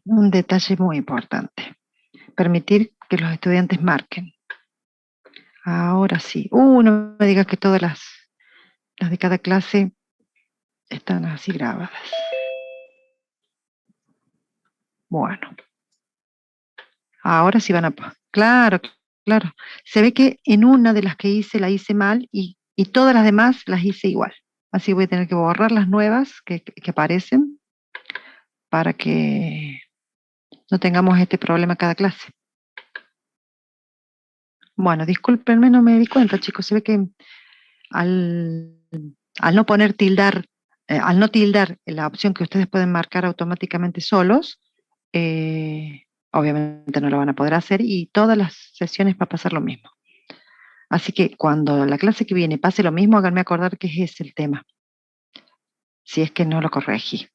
Un detalle muy importante. Permitir que los estudiantes marquen. Ahora sí. No me digas que todas las de cada clase están así grabadas. Bueno. Ahora sí van a... Claro, claro. Se ve que en una de las que hice la hice mal y todas las demás las hice igual. Así voy a tener que borrar las nuevas que aparecen para que no tengamos este problema cada clase. Bueno, discúlpenme, no me di cuenta, chicos. Se ve que al, al no poner tildar, al no tildar la opción que ustedes pueden marcar automáticamente solos, obviamente no lo van a poder hacer y todas las sesiones va a pasar lo mismo. Así que cuando la clase que viene pase lo mismo, háganme acordar que ese es el tema, si es que no lo corregí.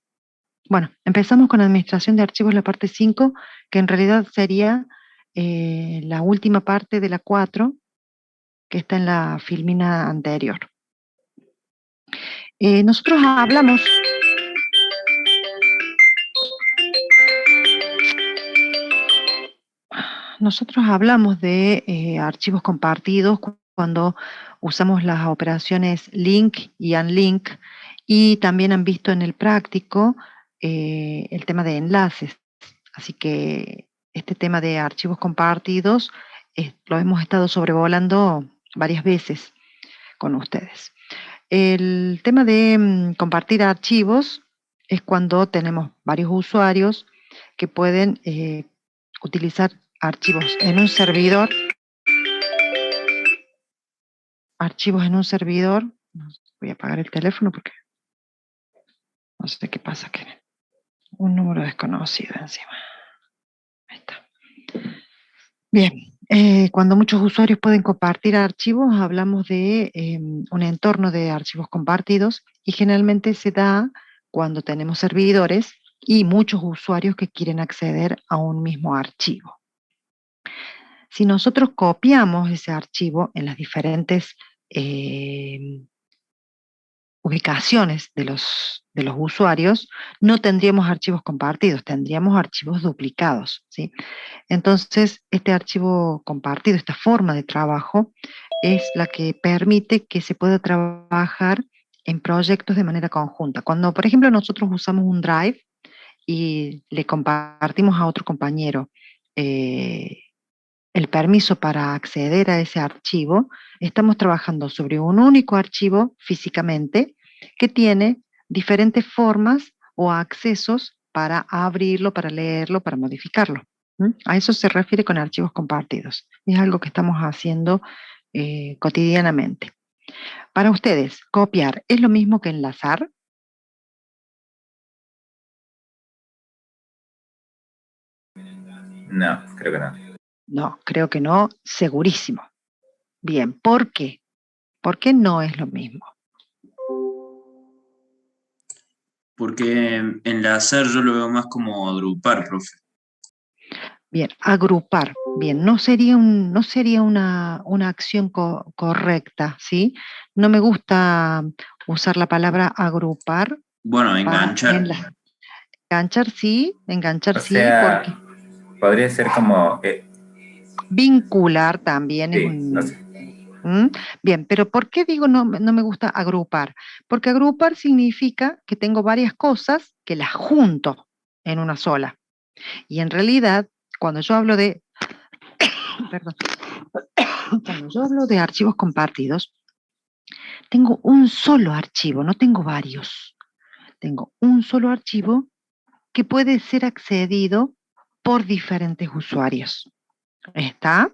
Bueno, empezamos con administración de archivos, la parte 5, que en realidad sería la última parte de la 4, que está en la filmina anterior. Nosotros hablamos... Nosotros hablamos de archivos compartidos cuando usamos las operaciones link y unlink, y también han visto en el práctico el tema de enlaces. Así que este tema de archivos compartidos lo hemos estado sobrevolando varias veces con ustedes. El tema de compartir archivos es cuando tenemos varios usuarios que pueden utilizar archivos en un servidor. Voy a apagar el teléfono porque no sé qué pasa, que un número desconocido encima. Ahí está. Bien, cuando muchos usuarios pueden compartir archivos, hablamos de un entorno de archivos compartidos y generalmente se da cuando tenemos servidores y muchos usuarios que quieren acceder a un mismo archivo. Si nosotros copiamos ese archivo en las diferentes ubicaciones de los usuarios, no tendríamos archivos compartidos, tendríamos archivos duplicados, ¿sí? Entonces, este archivo compartido, esta forma de trabajo, es la que permite que se pueda trabajar en proyectos de manera conjunta. Cuando, por ejemplo, nosotros usamos un Drive y le compartimos a otro compañero el permiso para acceder a ese archivo, estamos trabajando sobre un único archivo físicamente que tiene diferentes formas o accesos para abrirlo, para leerlo, para modificarlo. A eso se refiere con archivos compartidos. Es algo que estamos haciendo cotidianamente. Para ustedes, copiar es lo mismo que enlazar. No, creo que no. No, creo que no, segurísimo. Bien, ¿por qué? ¿Por qué no es lo mismo? Porque enlazar yo lo veo más como agrupar, profe. Bien, agrupar. Bien, no sería una acción correcta, ¿sí? No me gusta usar la palabra agrupar. Bueno, enganchar. Enganchar O sí, sea, porque podría ser como... vincular también es sí, no un... sé. Bien, pero ¿por qué digo no me gusta agrupar? Porque agrupar significa que tengo varias cosas que las junto en una sola. Y en realidad, cuando yo hablo de... Perdón. Cuando yo hablo de archivos compartidos, tengo un solo archivo, no tengo varios. Tengo un solo archivo que puede ser accedido por diferentes usuarios. ¿Está?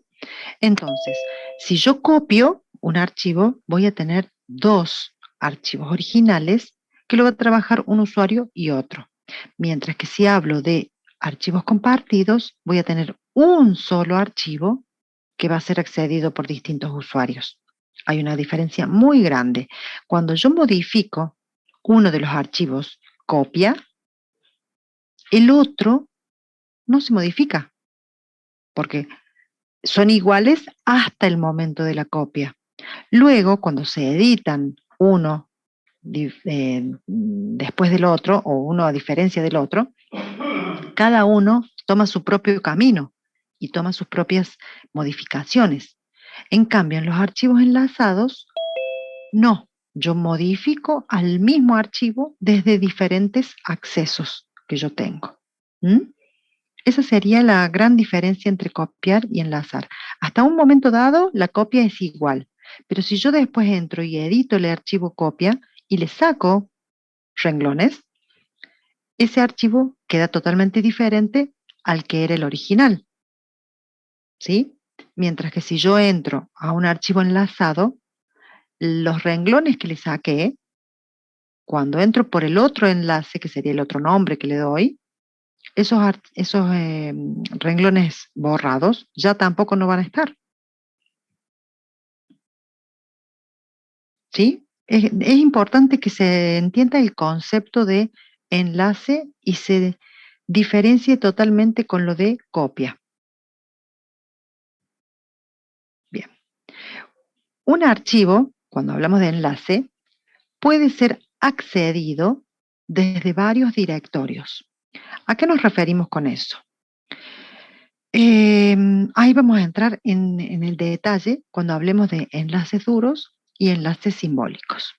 Entonces, si yo copio un archivo, voy a tener dos archivos originales que lo va a trabajar un usuario y otro. Mientras que si hablo de archivos compartidos, voy a tener un solo archivo que va a ser accedido por distintos usuarios. Hay una diferencia muy grande. Cuando yo modifico uno de los archivos copia, el otro no se modifica, porque son iguales hasta el momento de la copia. Luego, cuando se editan uno después del otro, o uno a diferencia del otro, cada uno toma su propio camino y toma sus propias modificaciones. En cambio, en los archivos enlazados, no. Yo modifico al mismo archivo desde diferentes accesos que yo tengo. ¿Mm? Esa sería la gran diferencia entre copiar y enlazar. Hasta un momento dado, la copia es igual, pero si yo después entro y edito el archivo copia y le saco renglones, ese archivo queda totalmente diferente al que era el original, ¿sí? Mientras que si yo entro a un archivo enlazado, los renglones que le saqué, cuando entro por el otro enlace, que sería el otro nombre que le doy, esos renglones borrados ya tampoco no van a estar, ¿sí? Es importante que se entienda el concepto de enlace y se diferencie totalmente con lo de copia. Bien. Un archivo, cuando hablamos de enlace, puede ser accedido desde varios directorios. ¿A qué nos referimos con eso? Ahí vamos a entrar en el detalle cuando hablemos de enlaces duros y enlaces simbólicos.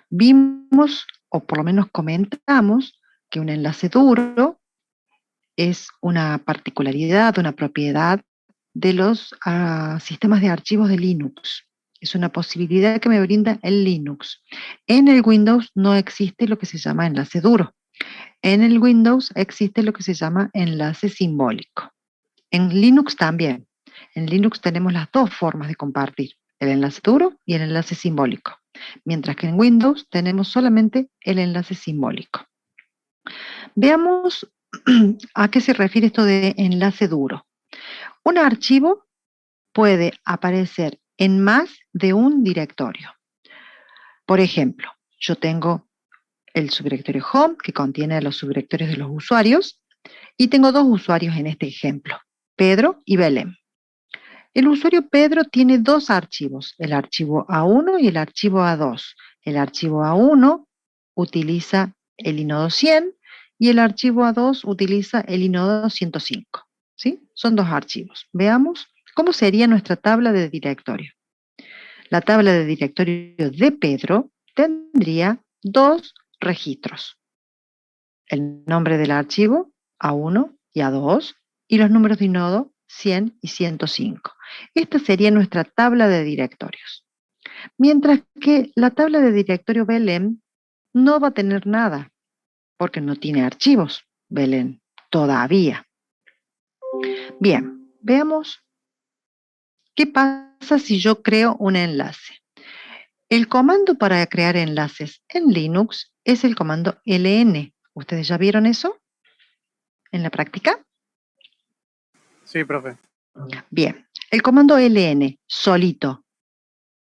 Vimos, o por lo menos comentamos, que un enlace duro es una particularidad, una propiedad de los sistemas de archivos de Linux. Es una posibilidad que me brinda el Linux. En el Windows no existe lo que se llama enlace duro. En el Windows existe lo que se llama enlace simbólico. En Linux también. En Linux tenemos las dos formas de compartir, el enlace duro y el enlace simbólico. Mientras que en Windows tenemos solamente el enlace simbólico. Veamos a qué se refiere esto de enlace duro. Un archivo puede aparecer en más de un directorio. Por ejemplo, yo tengo el subdirectorio Home, que contiene los subdirectorios de los usuarios, y tengo dos usuarios en este ejemplo, Pedro y Belén. El usuario Pedro tiene dos archivos, el archivo A1 y el archivo A2. El archivo A1 utiliza el inodo 100 y el archivo A2 utiliza el inodo 105. ¿Sí? Son dos archivos. Veamos cómo sería nuestra tabla de directorio. La tabla de directorio de Pedro tendría dos registros. El nombre del archivo, A1 y A2, y los números de inodo 100 y 105. Esta sería nuestra tabla de directorios. Mientras que la tabla de directorio Belén no va a tener nada, porque no tiene archivos, Belén, todavía. Bien, veamos qué pasa si yo creo un enlace. El comando para crear enlaces en Linux es el comando ln. ¿Ustedes ya vieron eso en la práctica? Sí, profe. Bien, el comando ln, solito,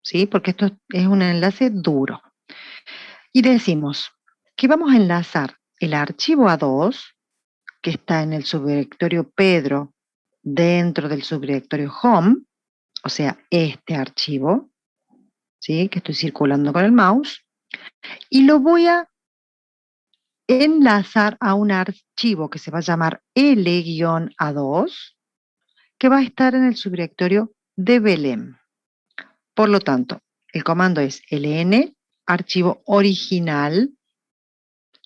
¿sí? Porque esto es un enlace duro. Y decimos que vamos a enlazar el archivo A2, que está en el subdirectorio Pedro, dentro del subdirectorio Home, o sea, este archivo, ¿sí? Que estoy circulando con el mouse, y lo voy a enlazar a un archivo que se va a llamar L-A2, que va a estar en el subdirectorio de Belém. Por lo tanto, el comando es ln, archivo original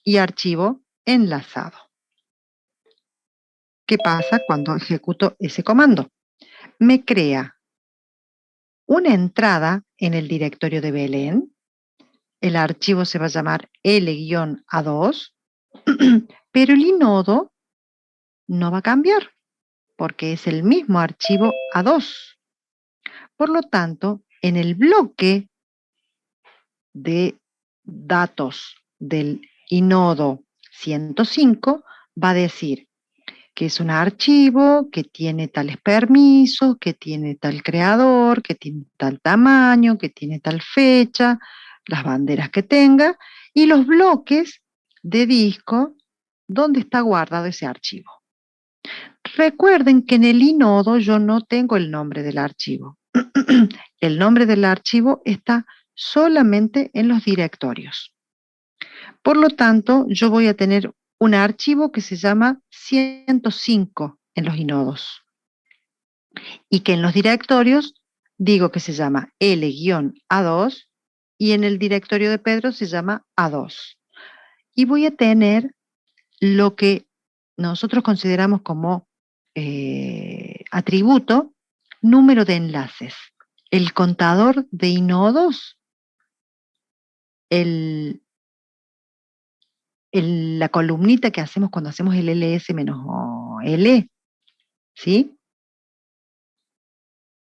y archivo enlazado. ¿Qué pasa cuando ejecuto ese comando? Me crea una entrada en el directorio de Belén. El archivo se va a llamar L-A2, pero el inodo no va a cambiar porque es el mismo archivo A2. Por lo tanto, en el bloque de datos del inodo 105 va a decir que es un archivo que tiene tales permisos, que tiene tal creador, que tiene tal tamaño, que tiene tal fecha, las banderas que tenga y los bloques de disco donde está guardado ese archivo. Recuerden que en el inodo yo no tengo el nombre del archivo. El nombre del archivo está solamente en los directorios. Por lo tanto, yo voy a tener un archivo que se llama 105 en los inodos y que en los directorios digo que se llama L-A2 y en el directorio de Pedro se llama A2. Y voy a tener lo que nosotros consideramos como atributo número de enlaces. El contador de inodos, la columnita que hacemos cuando hacemos el ls menos L, ¿sí?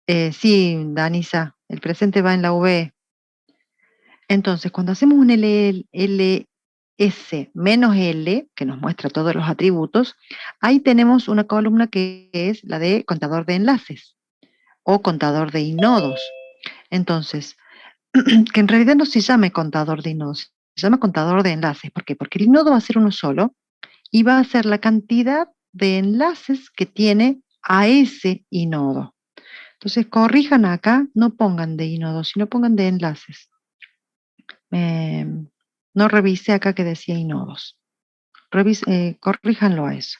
Sí, Danisa, el presente va en la V. Entonces, cuando hacemos un ls menos L, que nos muestra todos los atributos, ahí tenemos una columna que es la de contador de enlaces o contador de inodos. Entonces, que en realidad no se llame contador de inodos, se llama contador de enlaces. ¿Por qué? Porque el inodo va a ser uno solo y va a ser la cantidad de enlaces que tiene a ese inodo. Entonces, corrijan acá, no pongan de inodos, sino pongan de enlaces. No revisé acá que decía inodos. Corríjanlo a eso.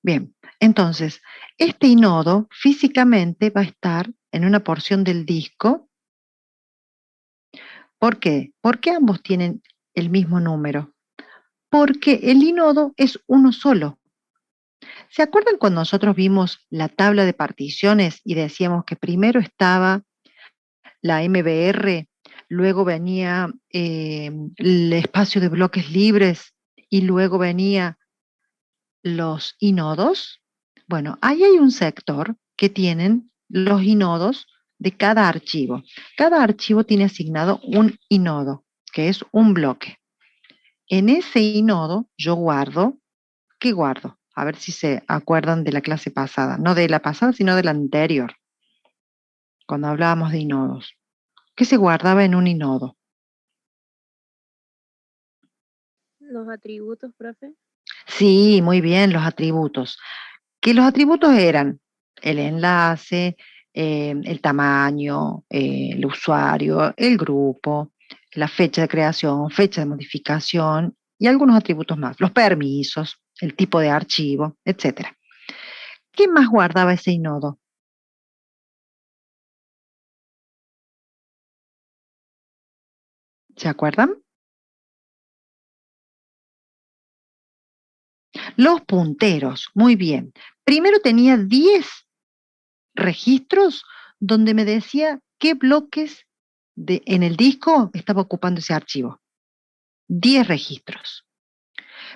Bien, entonces, este inodo físicamente va a estar en una porción del disco. ¿Por qué? Porque ambos tienen el mismo número. Porque el inodo es uno solo. ¿Se acuerdan cuando nosotros vimos la tabla de particiones y decíamos que primero estaba la MBR, luego venía el espacio de bloques libres y luego venía los inodos? Bueno, ahí hay un sector que tienen los inodos de cada archivo. Cada archivo tiene asignado un inodo, que es un bloque. En ese inodo yo guardo, ¿qué guardo? A ver si se acuerdan de la clase pasada. No de la pasada, sino de la anterior, cuando hablábamos de inodos. ¿Qué se guardaba en un inodo? Los atributos, profe. Sí, muy bien, los atributos. Que los atributos eran el enlace, el tamaño, el usuario, el grupo, la fecha de creación, fecha de modificación y algunos atributos más, los permisos, el tipo de archivo, etc. ¿Qué más guardaba ese inodo? ¿Se acuerdan? Los punteros, muy bien. Primero tenía 10 registros donde me decía qué bloques en el disco estaba ocupando ese archivo. 10 registros.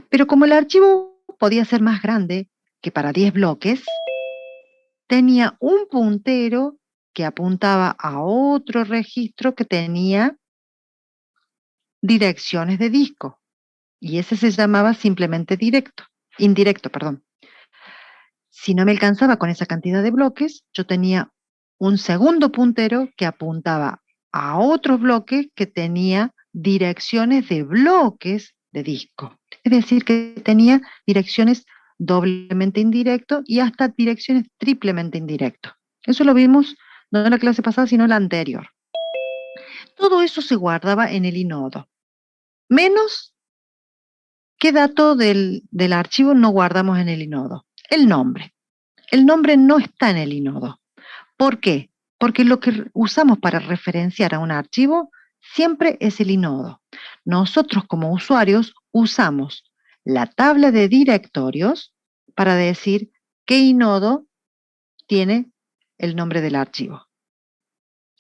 Pero como el archivo podía ser más grande que para 10 bloques, tenía un puntero que apuntaba a otro registro que tenía direcciones de disco. Y ese se llamaba simplemente indirecto, perdón. Si no me alcanzaba con esa cantidad de bloques, yo tenía un segundo puntero que apuntaba a otros bloques que tenía direcciones de bloques de disco. Es decir, que tenía direcciones doblemente indirecto y hasta direcciones triplemente indirecto. Eso lo vimos no en la clase pasada, sino en la anterior. Todo eso se guardaba en el inodo. Menos qué dato del archivo no guardamos en el inodo. El nombre. El nombre no está en el inodo. ¿Por qué? Porque lo que usamos para referenciar a un archivo siempre es el inodo. Nosotros como usuarios usamos la tabla de directorios para decir qué inodo tiene el nombre del archivo.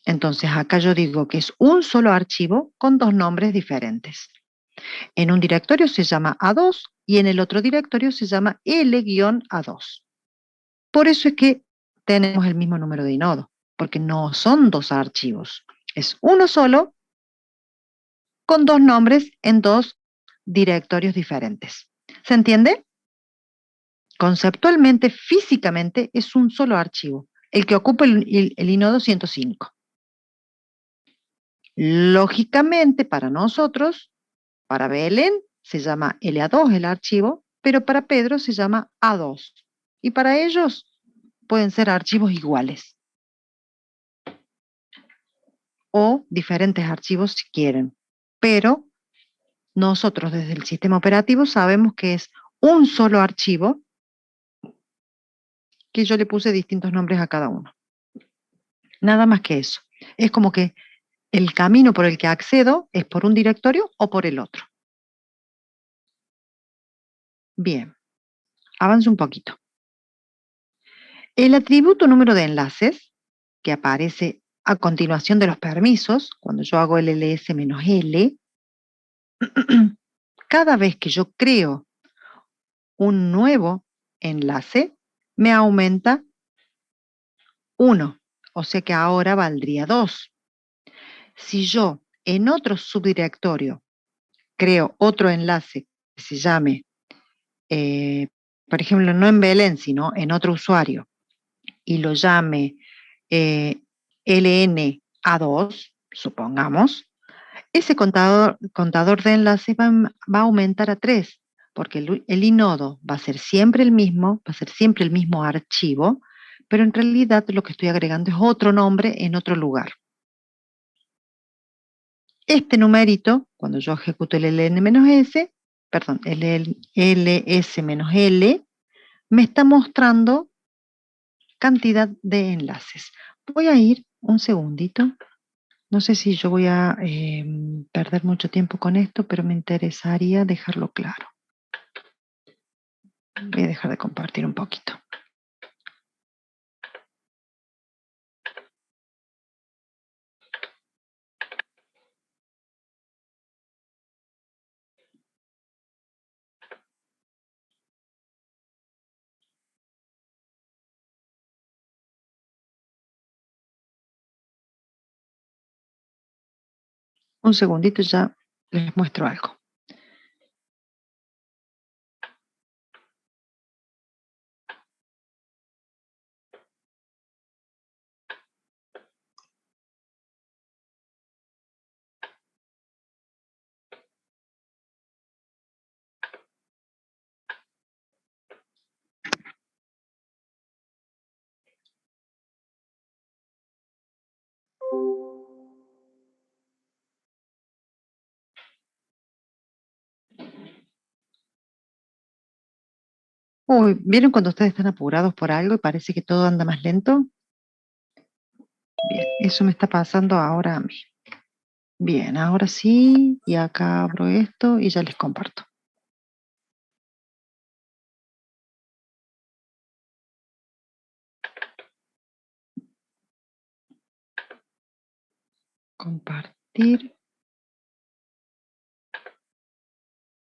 Entonces acá yo digo que es un solo archivo con dos nombres diferentes. En un directorio se llama A2 y en el otro directorio se llama L-A2. Por eso es que tenemos el mismo número de inodo, porque no son dos archivos, es uno solo con dos nombres en dos directorios diferentes. ¿Se entiende? Conceptualmente, físicamente, es un solo archivo, el que ocupa el inodo 105. Lógicamente, para nosotros, para Belén, se llama LA2 el archivo, pero para Pedro se llama A2. Y para ellos pueden ser archivos iguales o diferentes archivos si quieren, pero nosotros desde el sistema operativo sabemos que es un solo archivo que yo le puse distintos nombres a cada uno. Nada más que eso. Es como que el camino por el que accedo es por un directorio o por el otro. Bien, avanzo un poquito. El atributo número de enlaces, que aparece a continuación de los permisos, cuando yo hago el ls-l, cada vez que yo creo un nuevo enlace, me aumenta 1, o sea que ahora valdría 2. Si yo en otro subdirectorio creo otro enlace que se llame, por ejemplo, no en Belén, sino en otro usuario, y lo llame LNA2, supongamos, ese contador de enlaces va a aumentar a 3, porque el inodo va a ser siempre el mismo, va a ser siempre el mismo archivo, pero en realidad lo que estoy agregando es otro nombre en otro lugar. Este numerito, cuando yo ejecuto el ls-l, me está mostrando cantidad de enlaces. Voy a ir un segundito. No sé si yo voy a perder mucho tiempo con esto, pero me interesaría dejarlo claro. Voy a dejar de compartir un poquito. Un segundito, ya les muestro algo. Uy, ¿vieron cuando ustedes están apurados por algo y parece que todo anda más lento? Bien, eso me está pasando ahora a mí. Bien, ahora sí, y acá abro esto y ya les comparto. Compartir.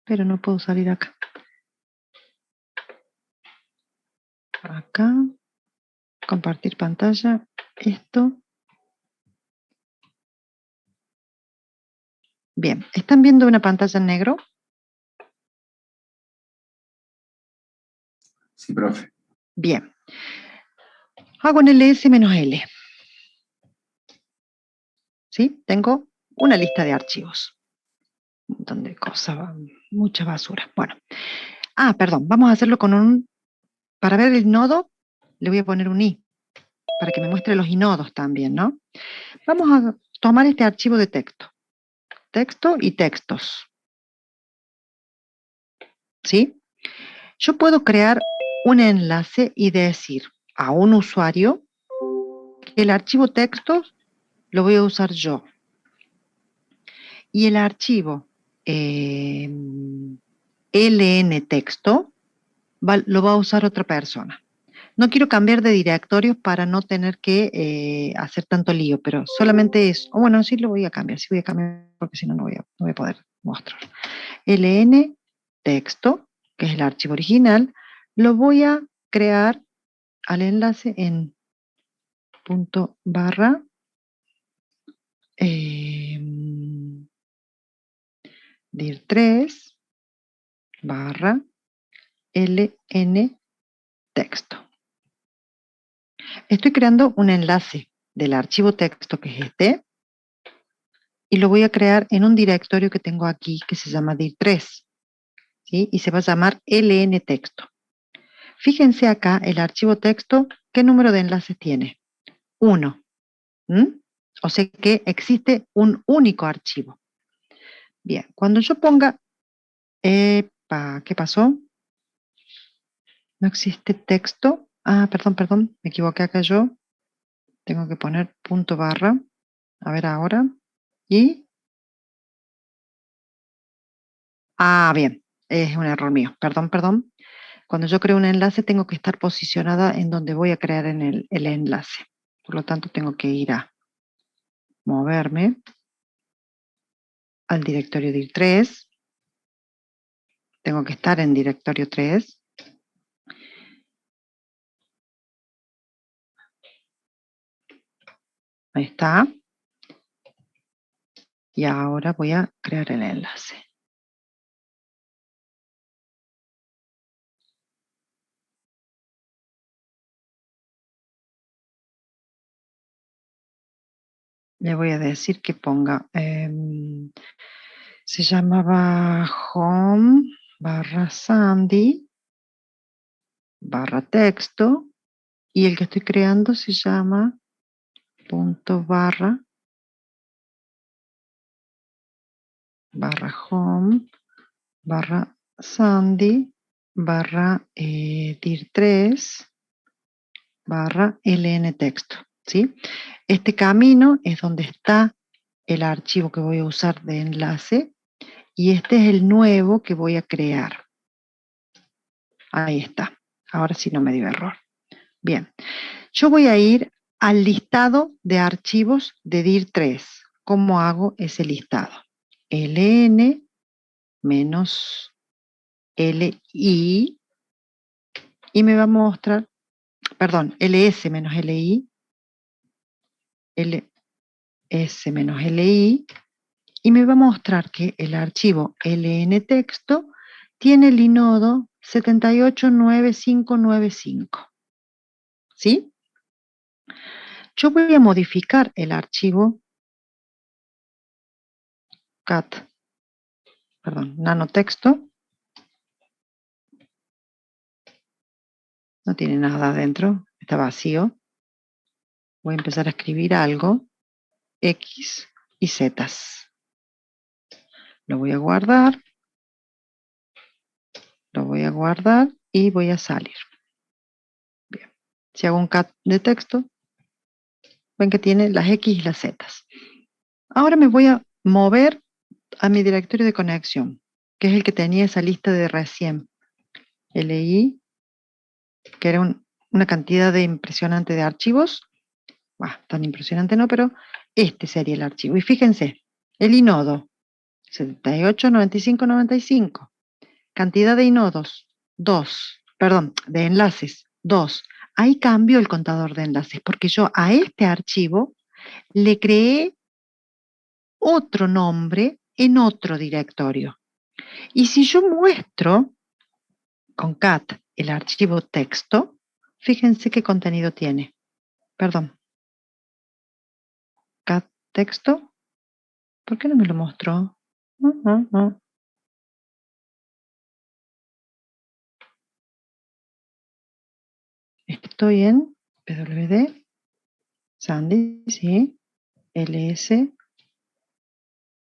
Pero no puedo salir acá. Acá. Compartir pantalla. Esto. Bien, ¿están viendo una pantalla en negro? Sí, profe. Bien. Hago un ls-l. ¿Sí? Tengo una lista de archivos. Un montón de cosas, mucha basura. Bueno. Perdón, vamos a hacerlo con un... Para ver el nodo, le voy a poner un i, para que me muestre los inodos también, ¿no? Vamos a tomar este archivo de texto. Texto y textos. ¿Sí? Yo puedo crear un enlace y decir a un usuario que el archivo textos lo voy a usar yo. Y el archivo ln texto lo va a usar otra persona. No quiero cambiar de directorios para no tener que hacer tanto lío, pero solamente es, bueno, sí lo voy a cambiar, sí voy a cambiar porque si no, no voy a poder mostrar. ln texto, que es el archivo original, lo voy a crear al enlace en .barra dir3 barra ln texto. Estoy creando un enlace del archivo texto que es este y lo voy a crear en un directorio que tengo aquí que se llama dir3, ¿sí? Y se va a llamar ln texto. Fíjense acá el archivo texto, ¿qué número de enlaces tiene? 1. O sea que existe un único archivo. Bien, cuando yo ponga Epa, ¿qué pasó? No existe texto. Ah, perdón, me equivoqué acá yo. Tengo que poner punto barra. A ver ahora. Y. Ah, bien. Es un error mío. Perdón. Cuando yo creo un enlace tengo que estar posicionada en donde voy a crear en el enlace. Por lo tanto, tengo que ir a moverme al directorio dir3. Tengo que estar en directorio 3. Ahí está. Y ahora voy a crear el enlace. Le voy a decir que ponga, se llamaba home barra Sandy barra texto y el que estoy creando se llama punto barra home barra Sandy barra dir3 barra ln texto, ¿sí? Este camino es donde está el archivo que voy a usar de enlace y este es el nuevo que voy a crear. Ahí está. Ahora sí no me dio error. Bien. Yo voy a ir al listado de archivos de dir3. ¿Cómo hago ese listado? ln menos li y me va a mostrar, perdón, ls menos li, ls menos li, y me va a mostrar que el archivo ln texto tiene el inodo 789595. ¿Sí? Yo voy a modificar el archivo nanotexto. No tiene nada adentro, está vacío. Voy a empezar a escribir algo, X y Z. Lo voy a guardar y voy a salir. Bien. Si hago un cat de texto, ven que tiene las X y las Z. Ahora me voy a mover a mi directorio de conexión, que es el que tenía esa lista de recién. LI, que era una cantidad de impresionante de archivos. Tan impresionante no, pero este sería el archivo. Y fíjense, el inodo, 789595. Cantidad de inodos, 2. Perdón, de enlaces, 2. Ahí cambio el contador de enlaces, porque yo a este archivo le creé otro nombre en otro directorio. Y si yo muestro con cat el archivo texto, fíjense qué contenido tiene. Perdón. Cat texto. ¿Por qué no me lo mostró? Estoy en pwd, Sandy, sí, ls,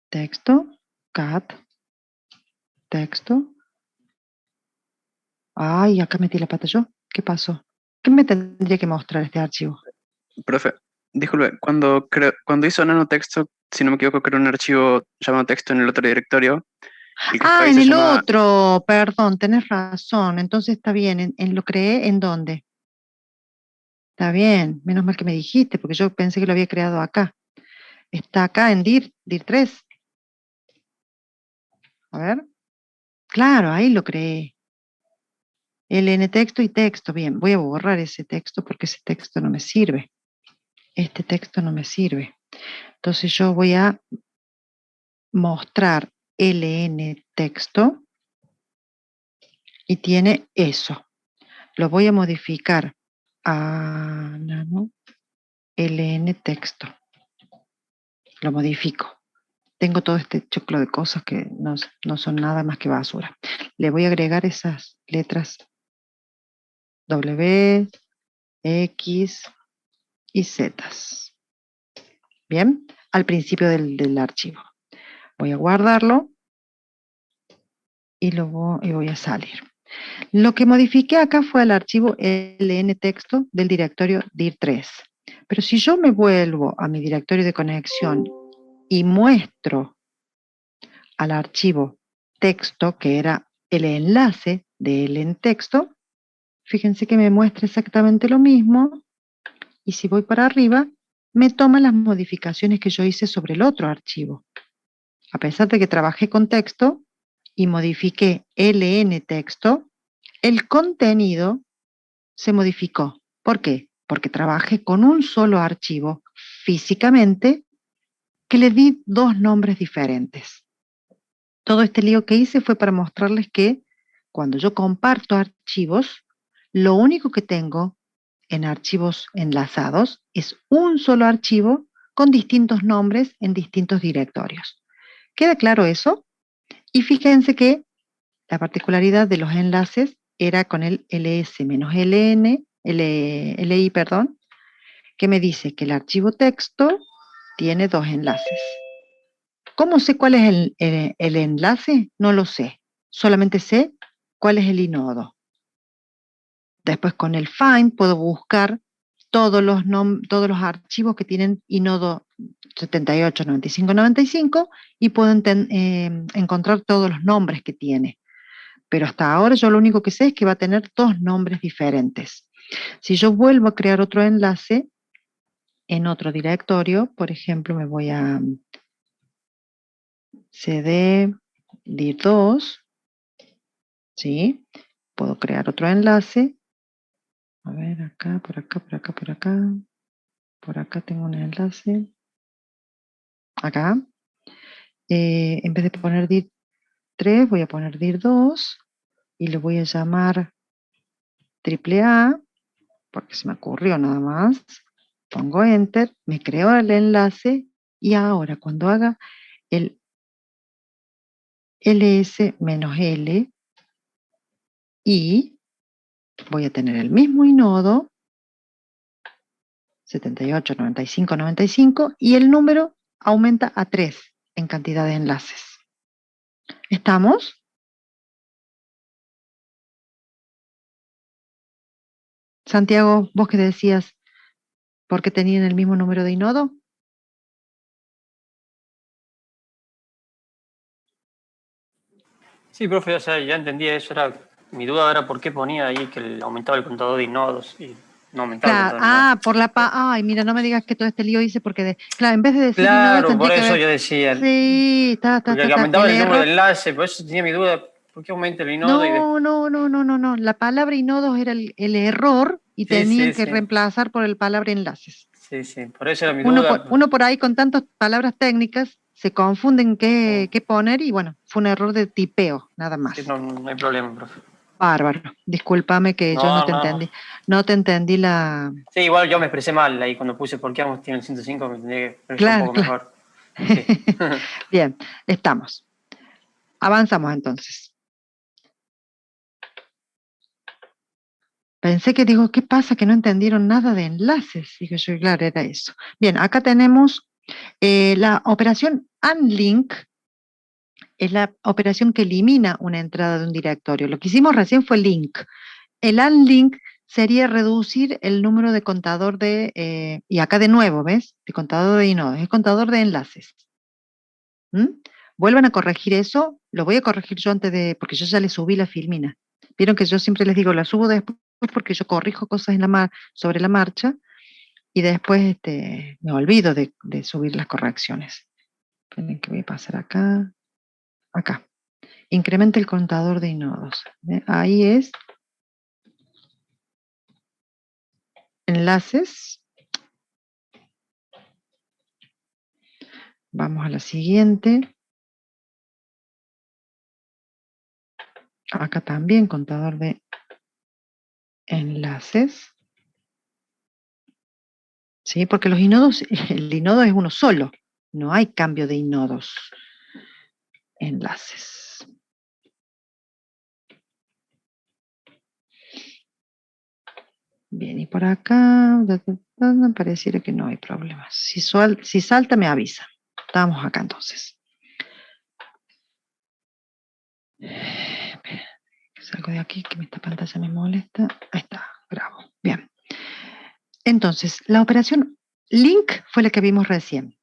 texto, cat, texto. Ay, acá metí la pata yo. ¿Qué pasó? ¿Qué me tendría que mostrar este archivo? Profe, disculpe, cuando hizo nanotexto, si no me equivoco, creó un archivo llamado texto en el otro directorio. Y que Ah, ahí en se el llamaba, otro, perdón, tenés razón. Entonces está bien. ¿Lo creé en dónde? Está bien, menos mal que me dijiste, porque yo pensé que lo había creado acá. Está acá en dir3. A ver. Claro, ahí lo creé. LN texto y texto. Bien, voy a borrar ese texto porque ese texto no me sirve. Este texto no me sirve. Entonces yo voy a mostrar LN texto y tiene eso. Lo voy a modificar a nano LN texto. Lo modifico. Tengo todo este choclo de cosas que no son nada más que basura. Le voy a agregar esas letras W, X y Z. Bien, al principio del archivo. Voy a guardarlo y voy a salir. Lo que modifiqué acá fue el archivo ln texto del directorio dir3. Pero si yo me vuelvo a mi directorio de conexión y muestro al archivo texto, que era el enlace de ln texto, fíjense que me muestra exactamente lo mismo, y si voy para arriba, me toma las modificaciones que yo hice sobre el otro archivo. A pesar de que trabajé con texto y modifiqué ln texto, el contenido se modificó. ¿Por qué? Porque trabajé con un solo archivo físicamente que le di dos nombres diferentes. Todo este lío que hice fue para mostrarles que cuando yo comparto archivos, lo único que tengo en archivos enlazados es un solo archivo con distintos nombres en distintos directorios. ¿Queda claro eso? Y fíjense que la particularidad de los enlaces era con el li, que me dice que el archivo texto tiene dos enlaces. ¿Cómo sé cuál es el enlace? No lo sé. Solamente sé cuál es el inodo. Después con el find puedo buscar todos los archivos que tienen inodo 78, 95, 95 y puedo encontrar todos los nombres que tiene. Pero hasta ahora yo lo único que sé es que va a tener dos nombres diferentes. Si yo vuelvo a crear otro enlace en otro directorio, por ejemplo, me voy a cd dir2, ¿sí? Puedo crear otro enlace. A ver, acá, por acá, por acá, por acá. Por acá tengo un enlace. Acá. En vez de poner dir3, voy a poner dir2 y le voy a llamar AAA, porque se me ocurrió nada más. Pongo Enter, me creo el enlace y ahora cuando haga el ls-l y voy a tener el mismo inodo 78, 95, 95 y el número aumenta a 3 en cantidad de enlaces. ¿Estamos? Santiago, vos que decías, ¿por qué tenían el mismo número de inodo? Sí, profe, o sea, ya entendí eso. Mi duda era por qué ponía ahí que aumentaba el contador de inodos y no aumentaba el Claro, contador de inodos. por la ay, mira, no me digas que todo este lío hice porque, claro, en vez de decir inodo Claro, por tendría que eso ver, yo decía, sí, porque que aumentaba el número de enlaces, por eso tenía mi duda, ¿por qué aumenta el inodo? No, la palabra inodos era el error y Sí, tenían sí, que sí, reemplazar por el palabra enlaces. sí, por eso era mi Uno duda. por ahí con tantas palabras técnicas se confunden qué poner y bueno, fue un error de tipeo, nada más. Sí, no hay problema, profe. Bárbaro, discúlpame que yo no te entendí. No te entendí la... Sí, igual yo me expresé mal ahí cuando puse por qué tiene el 105, me tendría que expresar Claro, un poco claro. mejor. Sí. Bien, estamos. Avanzamos entonces. Pensé que digo, ¿qué pasa? Que no entendieron nada de enlaces. Digo yo, claro, era eso. Bien, acá tenemos la operación unlink, es la operación que elimina una entrada de un directorio. Lo que hicimos recién fue link. El unlink sería reducir el número de contador de, y acá de nuevo, ¿ves? De contador de inodos, es contador de enlaces. Vuelvan a corregir eso, lo voy a corregir yo antes de, porque yo ya le subí la filmina. Vieron que yo siempre les digo, la subo después porque yo corrijo cosas sobre la marcha y después me olvido de subir las correcciones. Esperen que voy a pasar acá. Acá. Incrementa el contador de inodos. Ahí es. Enlaces. Vamos a la siguiente. Acá también contador de enlaces. ¿Sí? Porque los inodos, el inodo es uno solo. No hay cambio de inodos. Enlaces. Bien, y por acá pareciera que no hay problemas. Si salta, me avisa. Estamos acá entonces. Salgo de aquí, que esta pantalla me molesta. Ahí está, bravo. Bien. Entonces, la operación link fue la que vimos recién.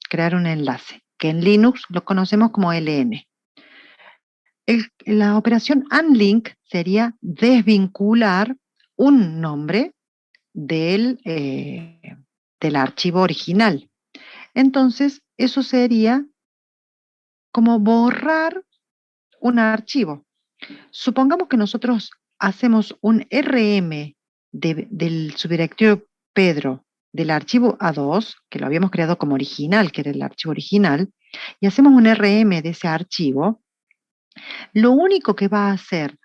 Crear un enlace, que en Linux lo conocemos como LN. La operación unlink sería desvincular un nombre del archivo original. Entonces, eso sería como borrar un archivo. Supongamos que nosotros hacemos un RM del subdirectorio Pedro del archivo A2, que lo habíamos creado como original, que era el archivo original, y hacemos un RM de ese archivo. Lo único que va a hacer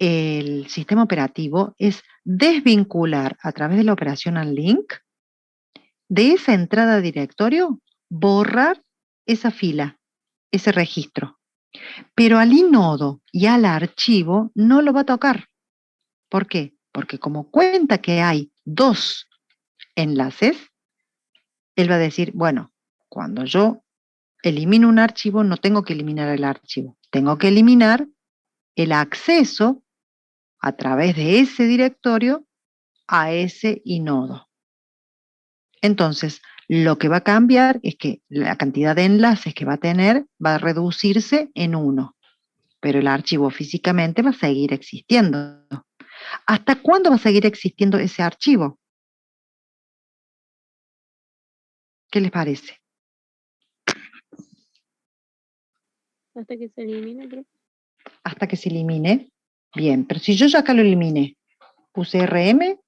el sistema operativo es desvincular a través de la operación unlink de esa entrada a directorio, borrar esa fila, ese registro. Pero al inodo y al archivo no lo va a tocar. ¿Por qué? Porque como cuenta que hay dos enlaces, él va a decir, bueno, cuando yo elimino un archivo, no tengo que eliminar el archivo, tengo que eliminar el acceso a través de ese directorio a ese inodo. Entonces, lo que va a cambiar es que la cantidad de enlaces que va a tener va a reducirse en 1, pero el archivo físicamente va a seguir existiendo. ¿Hasta cuándo va a seguir existiendo ese archivo? ¿Qué les parece? Hasta que se elimine, profe. Hasta que se elimine. Bien, pero si yo ya acá lo eliminé, puse RM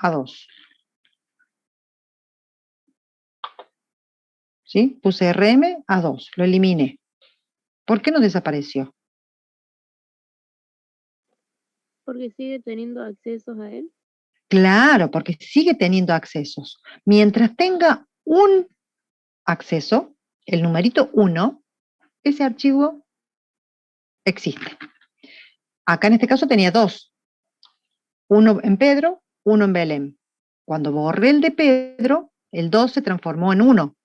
a 2. ¿Sí? Puse RM a 2, lo eliminé. ¿Por qué no desapareció? Porque sigue teniendo accesos a él. Claro, porque sigue teniendo accesos. Mientras tenga un acceso, el numerito 1, ese archivo existe. Acá en este caso tenía 2. Uno en Pedro, uno en Belén. Cuando borré el de Pedro, el 2 se transformó en 1,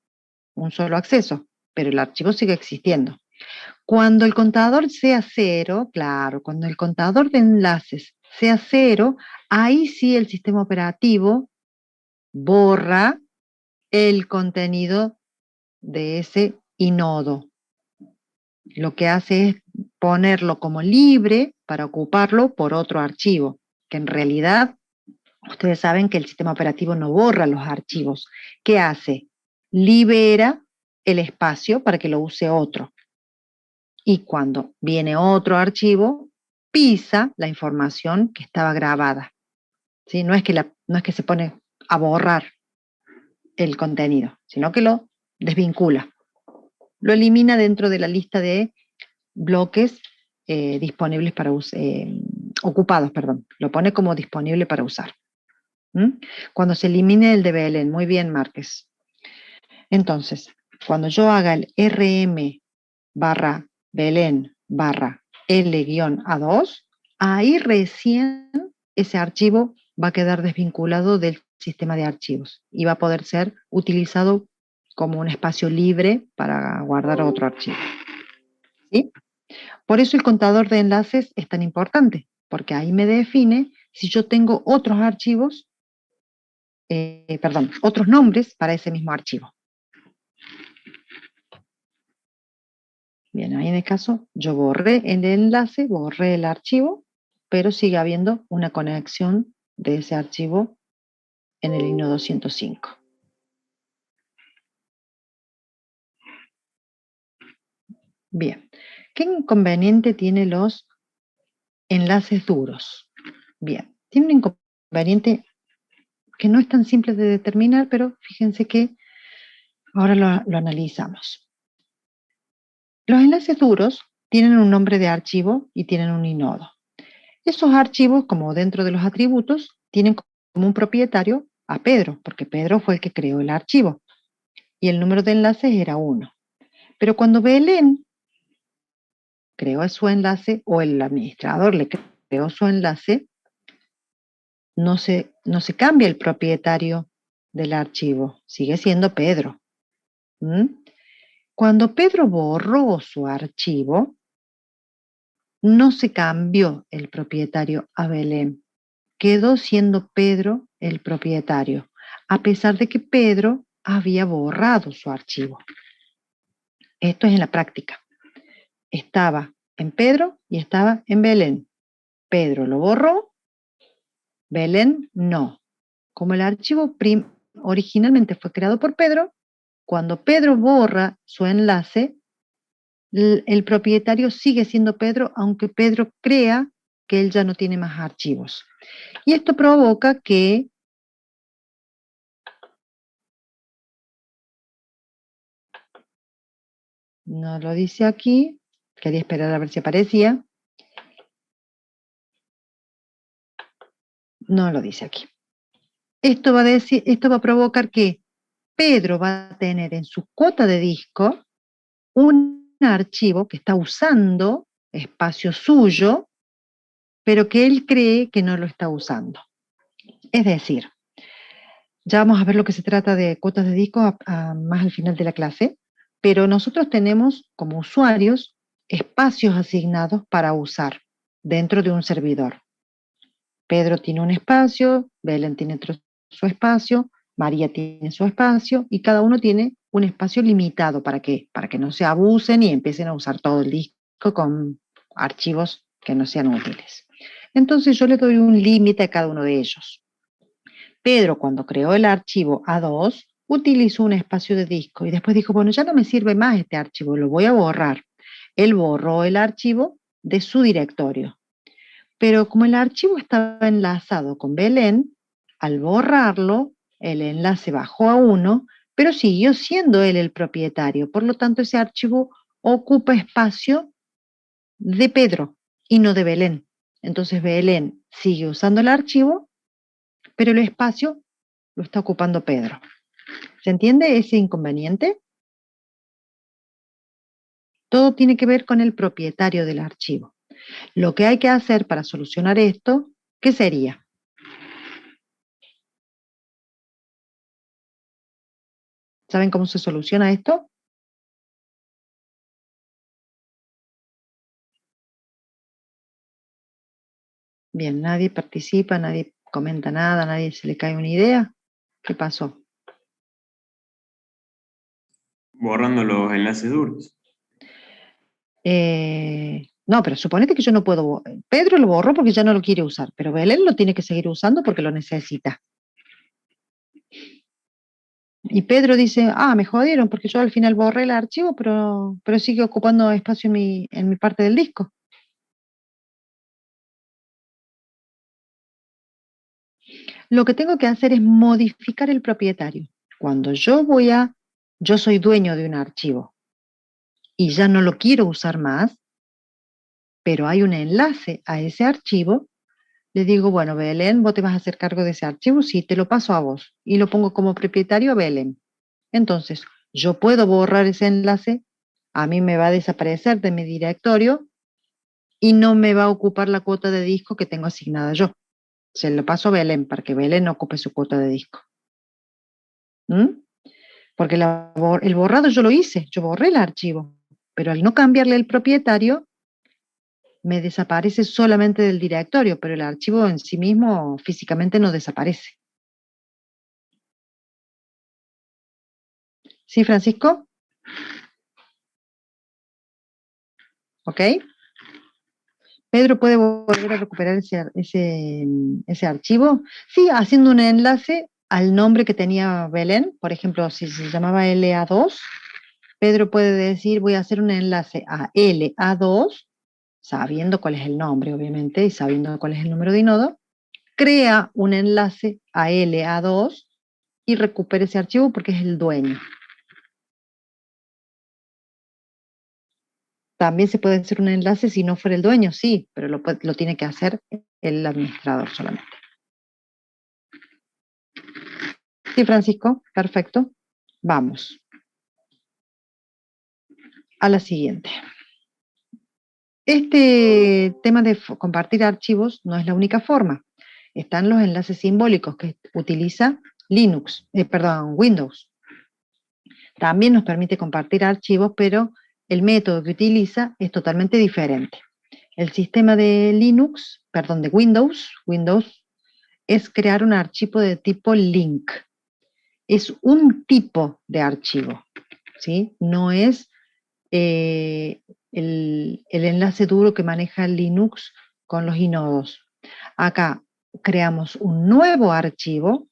un solo acceso, pero el archivo sigue existiendo. Cuando el contador sea 0, claro, cuando el contador de enlaces sea 0, ahí sí el sistema operativo borra el contenido de ese inodo. Lo que hace es ponerlo como libre para ocuparlo por otro archivo, que en realidad ustedes saben que el sistema operativo no borra los archivos. ¿Qué hace? Libera el espacio para que lo use otro. Y cuando viene otro archivo, pisa la información que estaba grabada. ¿Sí? No es que se pone a borrar el contenido, sino que lo desvincula. Lo elimina dentro de la lista de bloques disponibles para ocupados, perdón. Lo pone como disponible para usar. Cuando se elimine el de Belén, muy bien, Márquez. Entonces, cuando yo haga el rm barra Belén barra L-A2, ahí recién ese archivo va a quedar desvinculado del sistema de archivos y va a poder ser utilizado como un espacio libre para guardar otro archivo. ¿Sí? Por eso el contador de enlaces es tan importante, porque ahí me define si yo tengo otros archivos, otros nombres para ese mismo archivo. Bien, ahí en el caso yo borré el enlace, borré el archivo, pero sigue habiendo una conexión de ese archivo en el inodo 105. Bien, ¿qué inconveniente tienen los enlaces duros? Bien, tiene un inconveniente que no es tan simple de determinar, pero fíjense que ahora lo analizamos. Los enlaces duros tienen un nombre de archivo y tienen un inodo. Esos archivos, como dentro de los atributos, tienen como un propietario a Pedro, porque Pedro fue el que creó el archivo y el número de enlaces era 1. Pero cuando Belén creó su enlace o el administrador le creó su enlace, no se cambia el propietario del archivo, sigue siendo Pedro. Cuando Pedro borró su archivo, no se cambió el propietario a Belén. Quedó siendo Pedro el propietario, a pesar de que Pedro había borrado su archivo. Esto es en la práctica. Estaba en Pedro y estaba en Belén. Pedro lo borró, Belén no. Como el archivo originalmente fue creado por Pedro, cuando Pedro borra su enlace, el propietario sigue siendo Pedro, aunque Pedro crea que él ya no tiene más archivos. Y esto provoca que no lo dice aquí, quería esperar a ver si aparecía. No lo dice aquí. Esto va a provocar que Pedro va a tener en su cuota de disco un archivo que está usando espacio suyo, pero que él cree que no lo está usando. Es decir, ya vamos a ver lo que se trata de cuotas de disco más al final de la clase, pero nosotros tenemos como usuarios espacios asignados para usar dentro de un servidor. Pedro tiene un espacio, Belén tiene su espacio, María tiene su espacio y cada uno tiene un espacio limitado. ¿Para qué? Para que no se abusen y empiecen a usar todo el disco con archivos que no sean útiles. Entonces yo le doy un límite a cada uno de ellos. Pedro, cuando creó el archivo A2, utilizó un espacio de disco y después dijo, bueno, ya no me sirve más este archivo, lo voy a borrar. Él borró el archivo de su directorio. Pero como el archivo estaba enlazado con Belén, al borrarlo, el enlace bajó a 1, pero siguió siendo él el propietario. Por lo tanto, ese archivo ocupa espacio de Pedro y no de Belén. Entonces Belén sigue usando el archivo, pero el espacio lo está ocupando Pedro. ¿Se entiende ese inconveniente? Todo tiene que ver con el propietario del archivo. Lo que hay que hacer para solucionar esto, ¿qué sería? ¿Saben cómo se soluciona esto? Bien, nadie participa, nadie comenta nada, nadie se le cae una idea. ¿Qué pasó? Borrando los enlaces duros. No, pero suponete que yo no puedo. Pedro lo borró porque ya no lo quiere usar, pero Belén lo tiene que seguir usando porque lo necesita. Y Pedro dice, me jodieron porque yo al final borré el archivo, pero sigue ocupando espacio en mi parte del disco. Lo que tengo que hacer es modificar el propietario. Cuando yo soy dueño de un archivo y ya no lo quiero usar más, pero hay un enlace a ese archivo, le digo, bueno, Belén, vos te vas a hacer cargo de ese archivo, sí, te lo paso a vos y lo pongo como propietario a Belén. Entonces, yo puedo borrar ese enlace, a mí me va a desaparecer de mi directorio y no me va a ocupar la cuota de disco que tengo asignada yo. Se lo paso a Belén para que Belén ocupe su cuota de disco. ¿Mm? Porque el borrado yo lo hice, yo borré el archivo, pero al no cambiarle el propietario, me desaparece solamente del directorio, pero el archivo en sí mismo físicamente no desaparece. ¿Sí, Francisco? ¿Ok? Pedro puede volver a recuperar ese archivo, sí, haciendo un enlace al nombre que tenía Belén. Por ejemplo, si se llamaba LA2, Pedro puede decir, voy a hacer un enlace a LA2, sabiendo cuál es el nombre, obviamente, y sabiendo cuál es el número de inodo, crea un enlace a LA2 y recupera ese archivo porque es el dueño. También se puede hacer un enlace si no fuera el dueño, sí, pero lo tiene que hacer el administrador solamente. Sí, Francisco, perfecto. Vamos a la siguiente. Este tema de compartir archivos no es la única forma. Están los enlaces simbólicos que utiliza Windows. También nos permite compartir archivos, pero el método que utiliza es totalmente diferente. El sistema de Linux, perdón, de Windows, es crear un archivo de tipo link. Es un tipo de archivo, ¿sí? No es el enlace duro que maneja Linux con los inodos. Acá creamos un nuevo archivo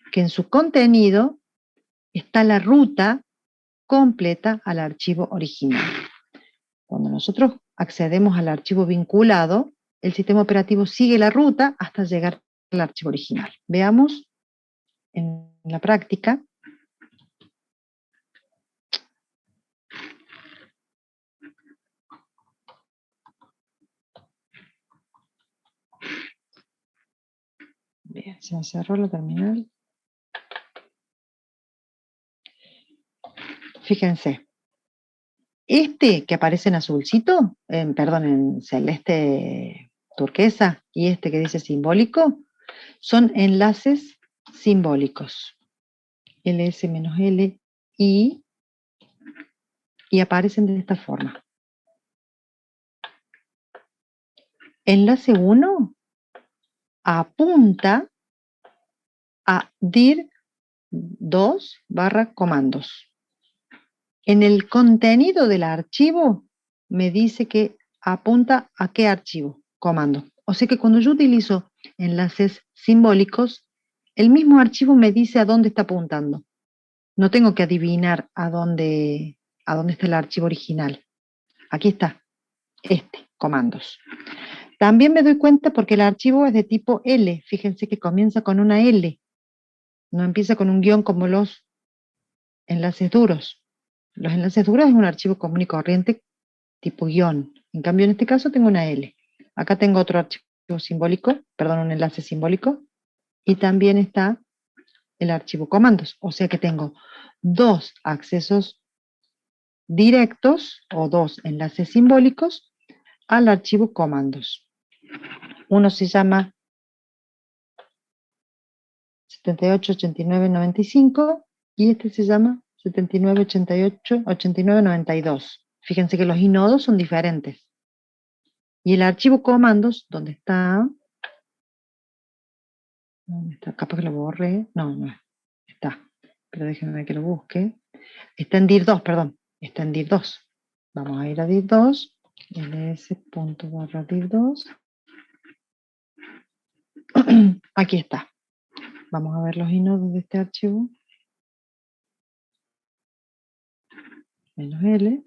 que en su contenido está la ruta completa al archivo original. Cuando nosotros accedemos al archivo vinculado, el sistema operativo sigue la ruta hasta llegar al archivo original. Veamos en la práctica. Bien, se me cerró la terminal. Fíjense, este que aparece en azulcito, perdón, en celeste turquesa, y este que dice simbólico, son enlaces simbólicos. ls-l, y aparecen de esta forma. Enlace 1 apunta a dir2/comandos. En el contenido del archivo me dice que apunta a qué archivo, comando. O sea que cuando yo utilizo enlaces simbólicos, el mismo archivo me dice a dónde está apuntando. No tengo que adivinar a dónde está el archivo original. Aquí está, comandos. También me doy cuenta porque el archivo es de tipo L. Fíjense que comienza con una L. No empieza con un guión como los enlaces duros. Los enlaces duros es un archivo común y corriente tipo guión. En cambio, en este caso tengo una L. Acá tengo otro archivo simbólico, perdón, un enlace simbólico. Y también está el archivo comandos. O sea que tengo dos accesos directos o dos enlaces simbólicos al archivo comandos. Uno se llama 788995 y este se llama 79888992. Fíjense que los inodos son diferentes. Y el archivo comandos, ¿dónde está? ¿Dónde está? Capaz que lo borré. No, no está. Pero déjenme que lo busque. Está en dir2, perdón. Está en dir2. Vamos a ir a dir2. ls.dir2. Aquí está. Vamos a ver los inodos de este archivo. Menos L.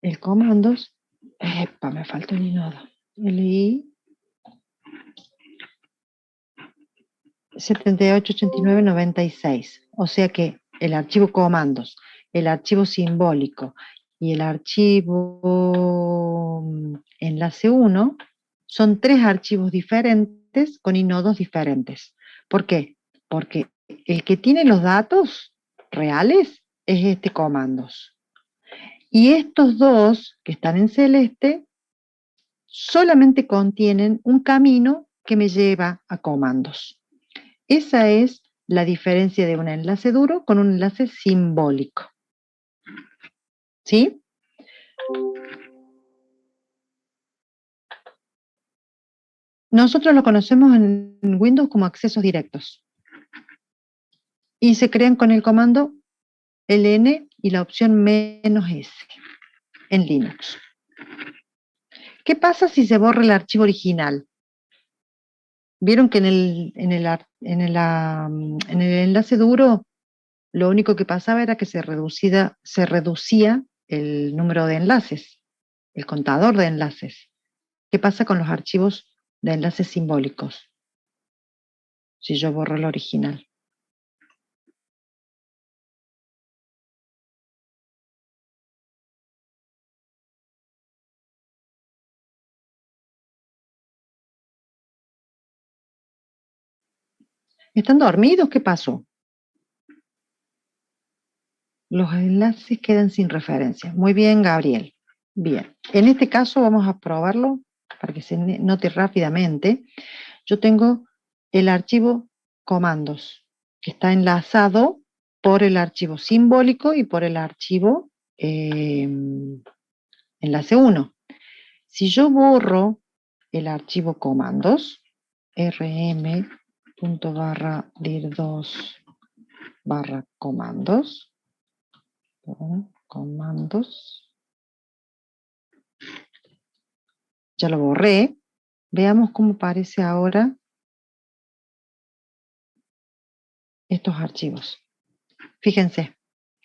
El comandos. Epa, me falta un inodo. LI 788996. O sea que el archivo comandos, el archivo simbólico y el archivo enlace 1 son tres archivos diferentes con inodos diferentes. ¿Por qué? Porque el que tiene los datos reales es este comandos. Y estos dos que están en celeste solamente contienen un camino que me lleva a comandos. Esa es la diferencia de un enlace duro con un enlace simbólico. ¿Sí? Nosotros lo conocemos en Windows como accesos directos. Y se crean con el comando ln y la opción "-s" en Linux. ¿Qué pasa si se borra el archivo original? Vieron que en el enlace duro lo único que pasaba era que se reducía el número de enlaces, el contador de enlaces. ¿Qué pasa con los archivos de enlaces simbólicos? Si yo borro el original. ¿Están dormidos? ¿Qué pasó? Los enlaces quedan sin referencia. Muy bien, Gabriel. Bien. En este caso vamos a probarlo para que se note rápidamente. Yo tengo el archivo comandos, que está enlazado por el archivo simbólico y por el archivo enlace 1. Si yo borro el archivo comandos, rm.dir2/comandos, comandos, ya lo borré, veamos cómo aparece ahora estos archivos. Fíjense,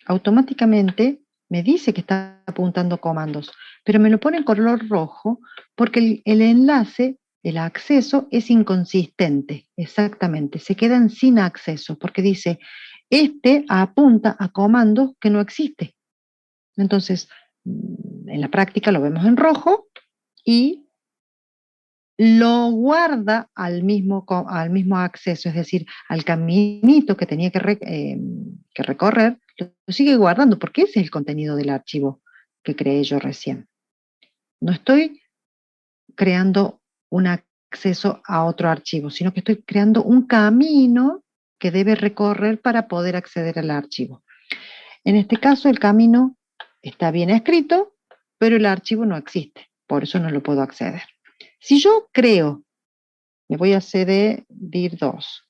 automáticamente me dice que está apuntando comandos, pero me lo pone en color rojo porque el enlace, el acceso es inconsistente, exactamente, se quedan sin acceso porque dice, este apunta a comandos que no existe. Entonces, en la práctica lo vemos en rojo y lo guarda al mismo acceso, es decir, al caminito que tenía que recorrer, lo sigue guardando, porque ese es el contenido del archivo que creé yo recién. No estoy creando un acceso a otro archivo, sino que estoy creando un camino que debe recorrer para poder acceder al archivo. En este caso, el camino está bien escrito, pero el archivo no existe, por eso no lo puedo acceder. Si yo creo, me voy a CD dir2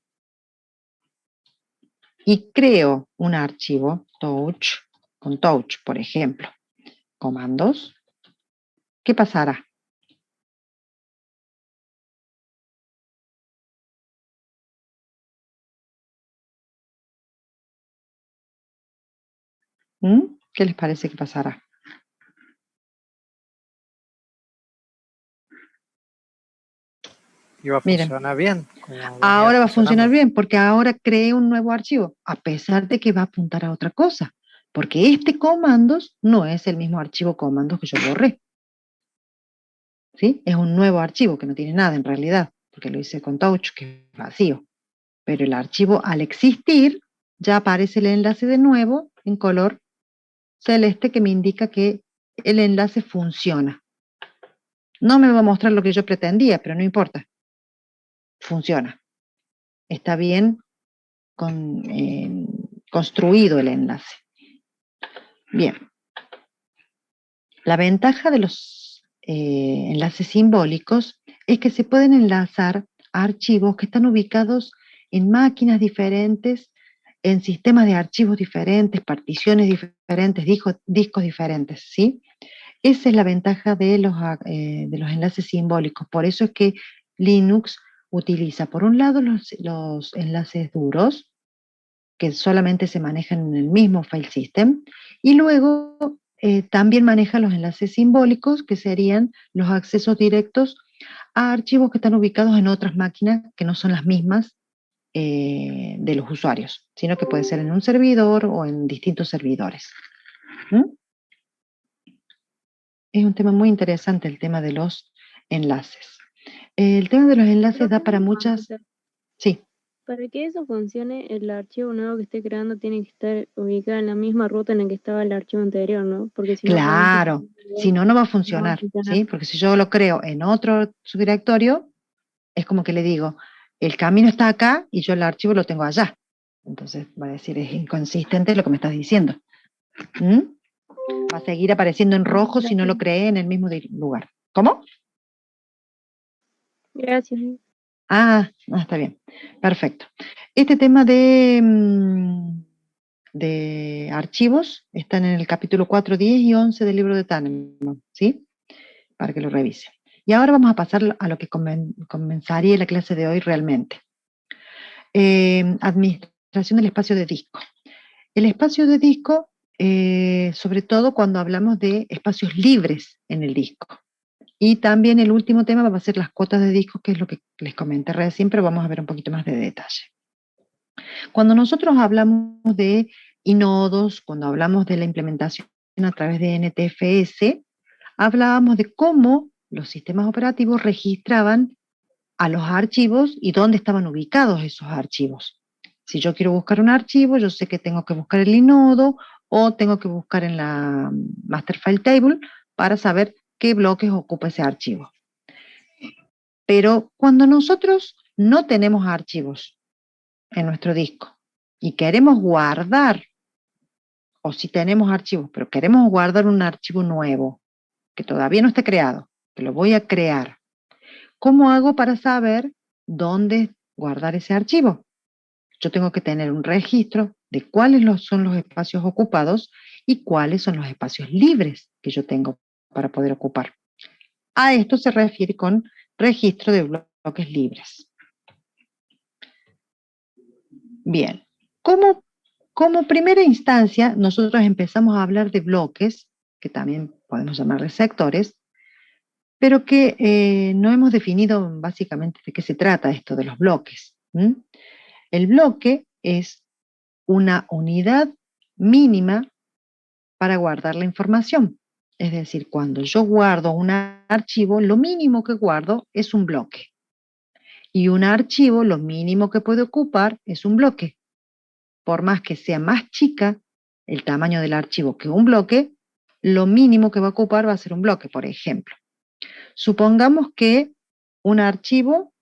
y creo un archivo, touch, con touch, por ejemplo, comandos, ¿qué pasará? ¿Qué les parece que pasará? Y va a Miren, funcionar bien. como venía ahora va a funcionar funcionando. bien porque ahora creé un nuevo archivo, a pesar de que va a apuntar a otra cosa, porque este comandos no es el mismo archivo comandos que yo borré. ¿Sí? Es un nuevo archivo que no tiene nada en realidad, porque lo hice con touch, que es vacío. Pero el archivo, al existir, ya aparece el enlace de nuevo en color celeste que me indica que el enlace funciona. No me va a mostrar lo que yo pretendía, pero no importa. Funciona. Está bien construido el enlace. Bien. La ventaja de los enlaces simbólicos es que se pueden enlazar a archivos que están ubicados en máquinas diferentes, en sistemas de archivos diferentes, particiones diferentes, discos diferentes, ¿sí? Esa es la ventaja de los enlaces simbólicos. Por eso es que Linux utiliza, por un lado, los enlaces duros, que solamente se manejan en el mismo file system, y luego también maneja los enlaces simbólicos, que serían los accesos directos a archivos que están ubicados en otras máquinas que no son las mismas de los usuarios, sino que puede ser en un servidor o en distintos servidores. Es un tema muy interesante el tema de los enlaces. El tema de los enlaces da para muchas... Sí. Para que eso funcione, el archivo nuevo que esté creando tiene que estar ubicado en la misma ruta en la que estaba el archivo anterior, ¿no? Porque si claro, si no, no va a funcionar, ¿sí? Porque si yo lo creo en otro subdirectorio, es como que le digo, el camino está acá y yo el archivo lo tengo allá. Entonces va a decir, es inconsistente lo que me estás diciendo. Va a seguir apareciendo en rojo si no lo creé en el mismo lugar. ¿Cómo? Gracias. Está bien. Perfecto. Este tema de archivos están en el capítulo 4, 10 y 11 del libro de Kahneman, ¿sí? Para que lo revisen. Y ahora vamos a pasar a lo que comenzaría la clase de hoy realmente. Administración del espacio de disco. El espacio de disco, sobre todo cuando hablamos de espacios libres en el disco. Y también el último tema va a ser las cuotas de discos, que es lo que les comenté recién, pero vamos a ver un poquito más de detalle. Cuando nosotros hablamos de inodos, cuando hablamos de la implementación a través de NTFS, hablábamos de cómo los sistemas operativos registraban a los archivos y dónde estaban ubicados esos archivos. Si yo quiero buscar un archivo, yo sé que tengo que buscar el inodo o tengo que buscar en la master file table para saber qué bloques ocupa ese archivo. Pero cuando nosotros no tenemos archivos en nuestro disco y queremos guardar, o si tenemos archivos, pero queremos guardar un archivo nuevo que todavía no está creado, que lo voy a crear, ¿cómo hago para saber dónde guardar ese archivo? Yo tengo que tener un registro de cuáles son los espacios ocupados y cuáles son los espacios libres que yo tengo para poder ocupar. A esto se refiere con registro de bloques libres. Bien, como primera instancia, nosotros empezamos a hablar de bloques, que también podemos llamarles sectores, pero que no hemos definido básicamente de qué se trata esto de los bloques. El bloque es una unidad mínima para guardar la información. Es decir, cuando yo guardo un archivo, lo mínimo que guardo es un bloque. Y un archivo, lo mínimo que puede ocupar es un bloque. Por más que sea más chica el tamaño del archivo que un bloque, lo mínimo que va a ocupar va a ser un bloque, por ejemplo. Supongamos que un archivo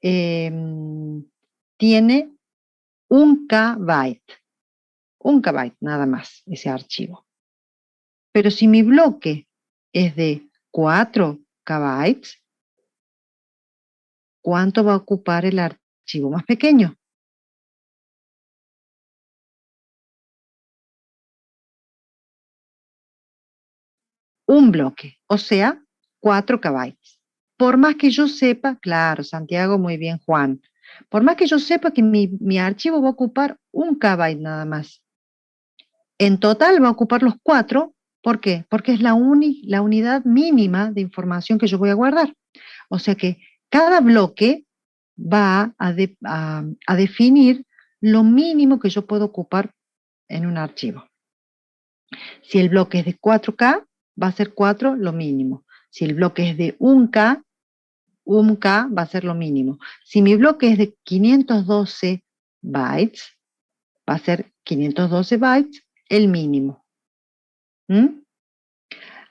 tiene 1 KB. 1 KB nada más, ese archivo. Pero si mi bloque es de 4 KB, ¿cuánto va a ocupar el archivo más pequeño? Un bloque, o sea, 4 KB. Por más que yo sepa, claro, Santiago, muy bien, Juan, por más que yo sepa que mi archivo va a ocupar 1 KB nada más, en total va a ocupar los 4, ¿por qué? Porque es la unidad mínima de información que yo voy a guardar. O sea que cada bloque va a definir lo mínimo que yo puedo ocupar en un archivo. Si el bloque es de 4K, va a ser 4 lo mínimo. Si el bloque es de 1K, 1K va a ser lo mínimo. Si mi bloque es de 512 bytes, va a ser 512 bytes el mínimo.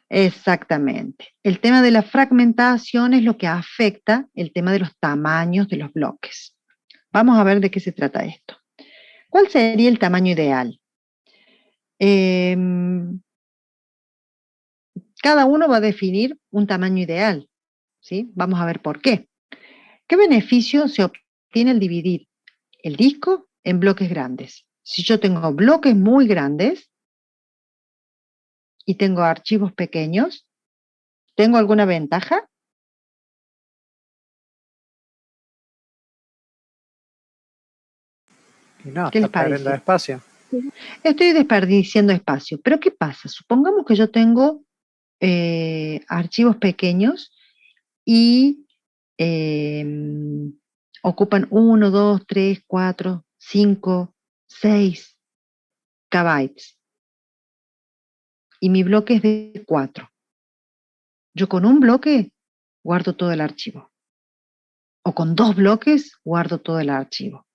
Exactamente. El tema de la fragmentación es lo que afecta el tema de los tamaños de los bloques. Vamos a ver de qué se trata esto. ¿Cuál sería el tamaño ideal? Cada uno va a definir un tamaño ideal, ¿sí? Vamos a ver por qué. ¿Qué beneficio se obtiene al dividir el disco en bloques grandes? Si yo tengo bloques muy grandes y tengo archivos pequeños, ¿tengo alguna ventaja? Y no, ¿Qué les está perdiendo parece? espacio. Estoy desperdiciando espacio, pero ¿qué pasa? Supongamos que yo tengo archivos pequeños y ocupan 1, 2, 3, 4, 5, 6 KB. Y mi bloque es de 4. Yo con un bloque guardo todo el archivo. O con 2 bloques guardo todo el archivo.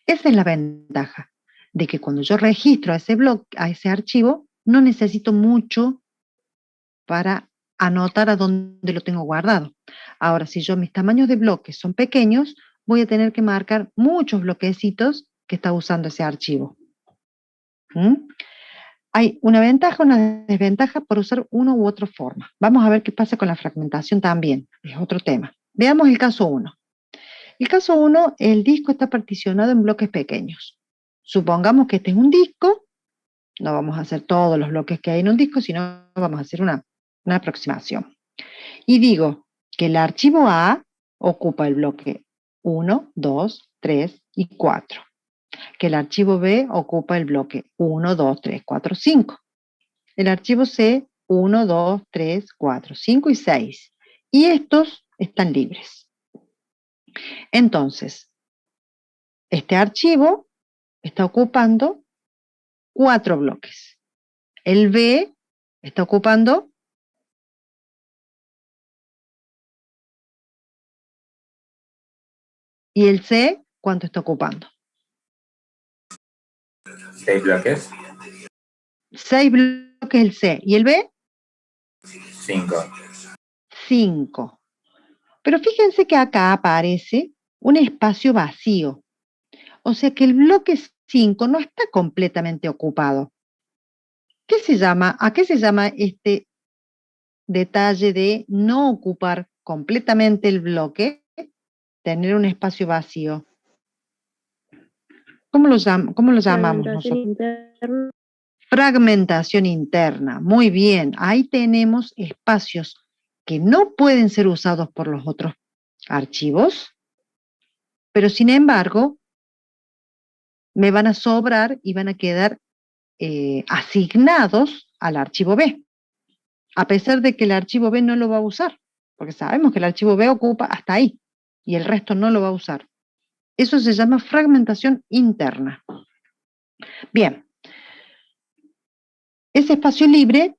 Esa es la ventaja, de que cuando yo registro a ese archivo, no necesito mucho para anotar a dónde lo tengo guardado. Ahora, si mis tamaños de bloques son pequeños, voy a tener que marcar muchos bloquecitos que está usando ese archivo. Hay una ventaja, una desventaja por usar una u otra forma. Vamos a ver qué pasa con la fragmentación también, es otro tema. Veamos el caso 1. El caso 1, el disco está particionado en bloques pequeños. Supongamos que este es un disco, no vamos a hacer todos los bloques que hay en un disco, sino vamos a hacer una aproximación. Y digo que el archivo A ocupa el bloque 1, 2, 3 y 4. Que el archivo B ocupa el bloque 1, 2, 3, 4, 5. El archivo C, 1, 2, 3, 4, 5 y 6. Y estos están libres. Entonces, este archivo está ocupando 4 bloques. El B está ocupando 'y el C cuánto está ocupando? 6 bloques. 6 bloques el C. ¿Y el B? 5. 5. Pero fíjense que acá aparece un espacio vacío. O sea que el bloque 5 no está completamente ocupado. ¿A qué se llama detalle de no ocupar completamente el bloque, tener un espacio vacío. ¿Cómo lo llamamos Fragmentación nosotros? interna. Fragmentación interna. Muy bien, ahí tenemos espacios que no pueden ser usados por los otros archivos, pero sin embargo me van a sobrar y van a quedar asignados al archivo B, a pesar de que el archivo B no lo va a usar, porque sabemos que el archivo B ocupa hasta ahí y el resto no lo va a usar. Eso se llama fragmentación interna. Bien, ese espacio libre,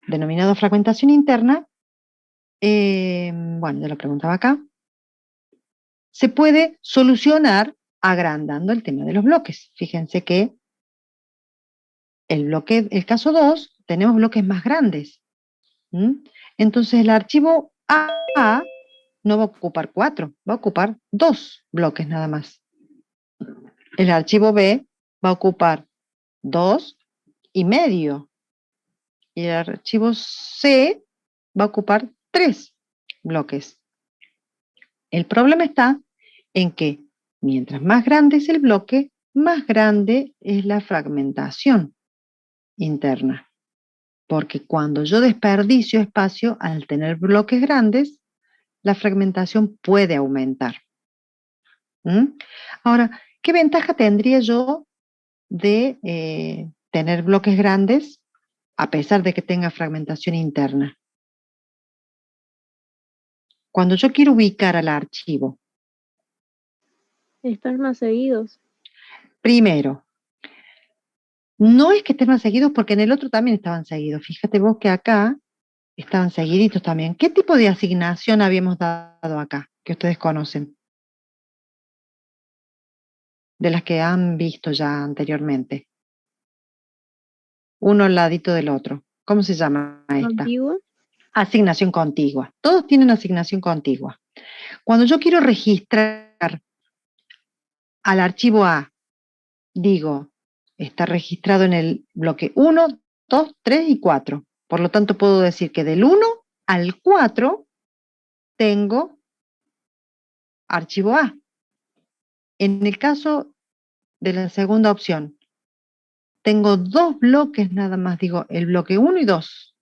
denominado fragmentación interna, bueno, ya lo preguntaba acá, se puede solucionar agrandando el tema de los bloques. Fíjense que el caso 2, tenemos bloques más grandes. Entonces el archivo A no va a ocupar 4, va a ocupar 2 bloques nada más. El archivo B va a ocupar 2 y medio. Y el archivo C va a ocupar 3 bloques. El problema está en que mientras más grande es el bloque, más grande es la fragmentación interna. Porque cuando yo desperdicio espacio al tener bloques grandes, la fragmentación puede aumentar. Ahora, ¿qué ventaja tendría yo de tener bloques grandes a pesar de que tenga fragmentación interna? Cuando yo quiero ubicar al archivo, Están más seguidos. primero, no es que estén más seguidos porque en el otro también estaban seguidos. Fíjate vos que acá estaban seguiditos también. ¿Qué tipo de asignación habíamos dado acá que ustedes conocen? De las que han visto ya anteriormente. Uno al ladito del otro. ¿Cómo se llama esta? Contigua. Asignación contigua. Todos tienen asignación contigua. Cuando yo quiero registrar al archivo A, digo, está registrado en el bloque 1, 2, 3 y 4. Por lo tanto, puedo decir que del 1 al 4 tengo archivo A. En el caso de la segunda opción, tengo 2 bloques nada más, digo, el bloque 1 y 2.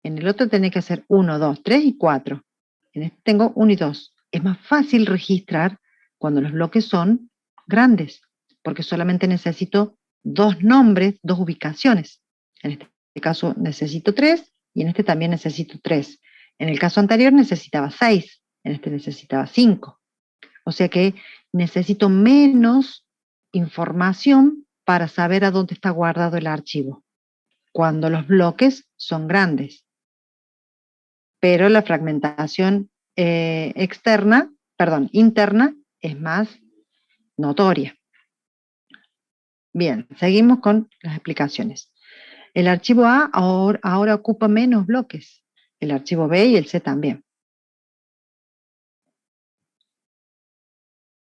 En el otro tiene que ser 1, 2, 3 y 4. En este tengo 1 y 2. Es más fácil registrar cuando los bloques son grandes, porque solamente necesito 2 nombres, 2 ubicaciones. En este caso necesito 3 y en este también necesito 3. En el caso anterior necesitaba 6, en este necesitaba 5. O sea que necesito menos información para saber a dónde está guardado el archivo, cuando los bloques son grandes. Pero la fragmentación interna es más notoria. Bien, seguimos con las explicaciones. El archivo A ahora ocupa menos bloques, el archivo B y el C también.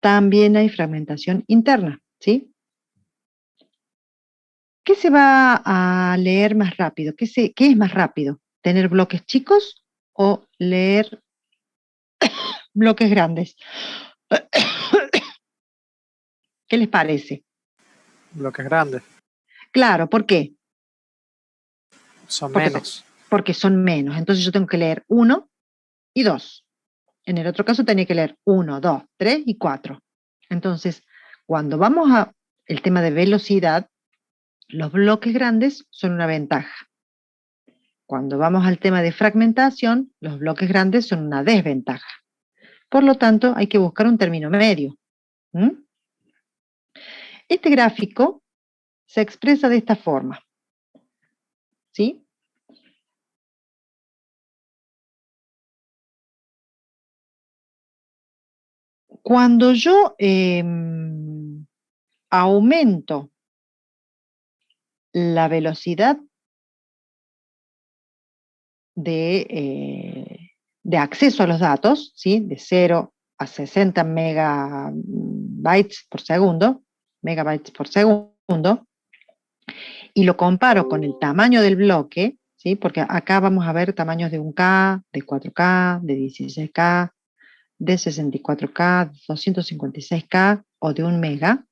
También hay fragmentación interna, ¿sí? ¿Qué se va a leer más rápido? ¿Qué es más rápido? ¿Tener bloques chicos o leer bloques grandes? ¿Qué les parece? Bloques grandes. Claro, ¿por qué? Son Porque menos. Porque son menos. Entonces yo tengo que leer 1 y 2. En el otro caso tenía que leer 1, 2, 3 y 4. Entonces, cuando vamos a el tema de velocidad, los bloques grandes son una ventaja. Cuando vamos al tema de fragmentación, los bloques grandes son una desventaja. Por lo tanto, hay que buscar un término medio. Este gráfico se expresa de esta forma. ¿Sí? Cuando yo aumento la velocidad de acceso a los datos, ¿sí? De 0 a 60 megabytes por segundo, y lo comparo con el tamaño del bloque, ¿sí? Porque acá vamos a ver tamaños de 1K, de 4K, de 16K, de 64K, de 256K o de 1 mega.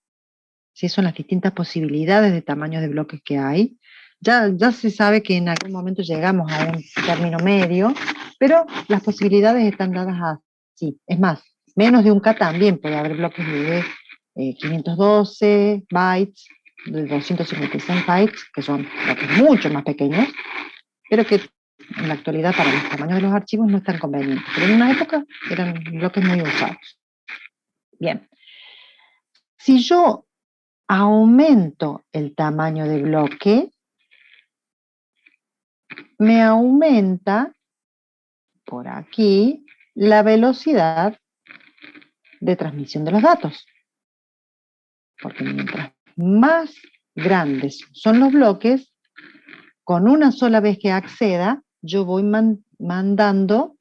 ¿Sí? Son las distintas posibilidades de tamaños de bloques que hay. Ya se sabe que en algún momento llegamos a un término medio, pero las posibilidades están dadas así. Es más, menos de 1K también puede haber bloques de 512 bytes, de 256 bytes, que son bloques mucho más pequeños, pero que en la actualidad para los tamaños de los archivos no es tan conveniente. Pero en una época eran bloques muy usados. Bien. Si yo aumento el tamaño de bloque, me aumenta por aquí la velocidad de transmisión de los datos. Porque mientras más grandes son los bloques, con una sola vez que acceda, yo voy mandando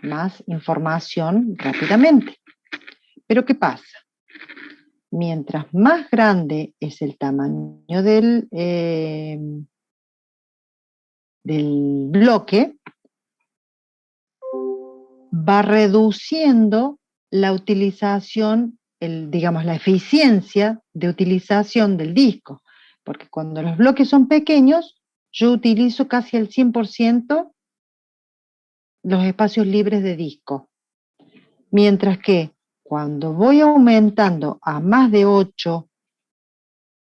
más información rápidamente. Pero ¿qué pasa? Mientras más grande es el tamaño del bloque, va reduciendo la utilización, digamos, la eficiencia de utilización del disco. Porque cuando los bloques son pequeños, yo utilizo casi el 100% los espacios libres de disco. Mientras que cuando voy aumentando a más de 8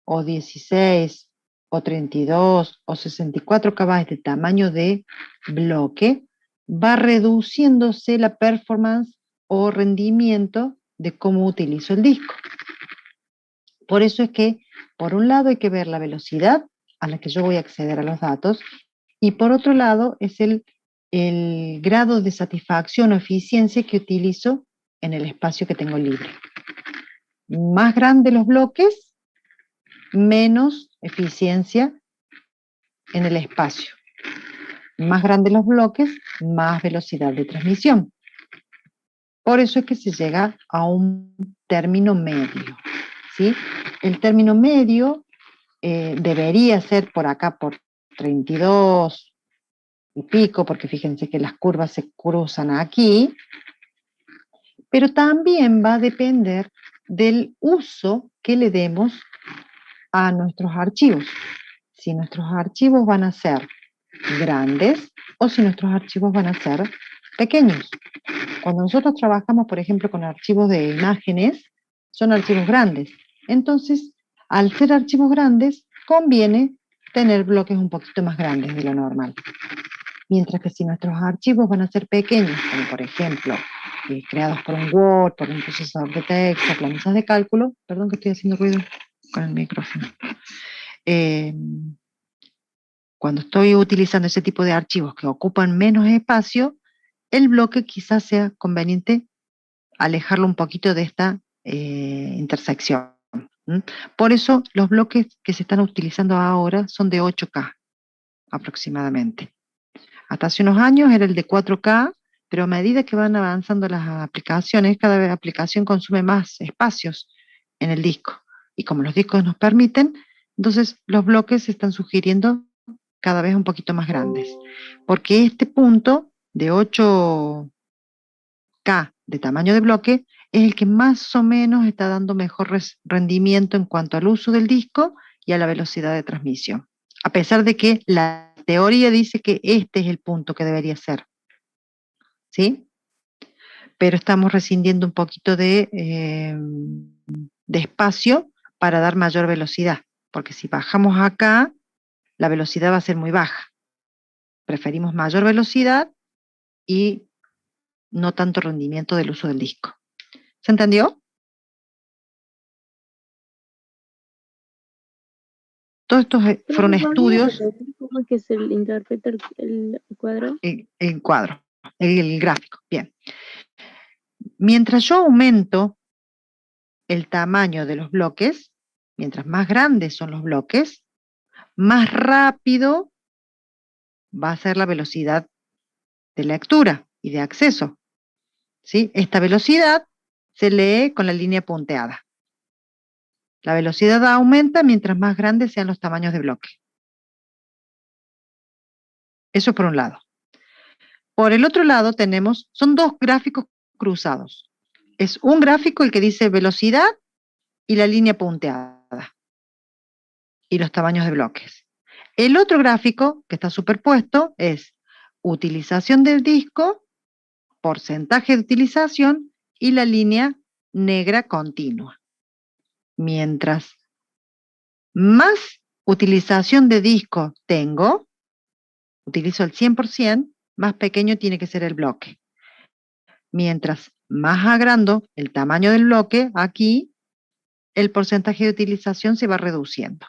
o 16 o 32 o 64 KB de tamaño de bloque, va reduciéndose la performance o rendimiento de cómo utilizo el disco. Por eso es que, por un lado, hay que ver la velocidad a la que yo voy a acceder a los datos, y por otro lado, es el grado de satisfacción o eficiencia que utilizo en el espacio que tengo libre. Más grandes los bloques, menos eficiencia en el espacio. Más grandes los bloques, más velocidad de transmisión. Por eso es que se llega a un término medio, ¿sí? El término medio debería ser por acá, por 32 y pico, porque fíjense que las curvas se cruzan aquí, pero también va a depender del uso que le demos a nuestros archivos. Si nuestros archivos van a ser grandes o si nuestros archivos van a ser pequeños. Cuando nosotros trabajamos, por ejemplo, con archivos de imágenes, son archivos grandes. Entonces, al ser archivos grandes, conviene tener bloques un poquito más grandes de lo normal. Mientras que si nuestros archivos van a ser pequeños, como por ejemplo, creados por un Word, por un procesador de texto, planillas de cálculo, perdón que estoy haciendo ruido con el micrófono. Cuando estoy utilizando ese tipo de archivos que ocupan menos espacio, el bloque quizás sea conveniente alejarlo un poquito de esta intersección. Por eso los bloques que se están utilizando ahora son de 8K aproximadamente. Hasta hace unos años era el de 4K, pero a medida que van avanzando las aplicaciones, cada vez la aplicación consume más espacios en el disco. Y como los discos nos permiten, entonces los bloques se están sugiriendo cada vez un poquito más grandes. Porque este punto de 8K de tamaño de bloque es el que más o menos está dando mejor rendimiento en cuanto al uso del disco y a la velocidad de transmisión. A pesar de que la teoría dice que este es el punto que debería ser. ¿Sí? Pero estamos rescindiendo un poquito de espacio para dar mayor velocidad. Porque si bajamos acá, la velocidad va a ser muy baja. Preferimos mayor velocidad y no tanto rendimiento del uso del disco. ¿Se entendió? Todos estos fueron estudios. ¿Cómo es que se interpreta el cuadro? El cuadro, el gráfico. Bien. Mientras yo aumento el tamaño de los bloques, mientras más grandes son los bloques, más rápido va a ser la velocidad de lectura y de acceso. ¿Sí? Esta velocidad se lee con la línea punteada. La velocidad aumenta mientras más grandes sean los tamaños de bloque. Eso por un lado. Por el otro lado tenemos, son dos gráficos cruzados. Es un gráfico el que dice velocidad y la línea punteada y los tamaños de bloques. El otro gráfico que está superpuesto es utilización del disco, porcentaje de utilización y la línea negra continua. Mientras más utilización de disco tengo, utilizo el 100%, más pequeño tiene que ser el bloque. Mientras más agrando el tamaño del bloque, aquí el porcentaje de utilización se va reduciendo.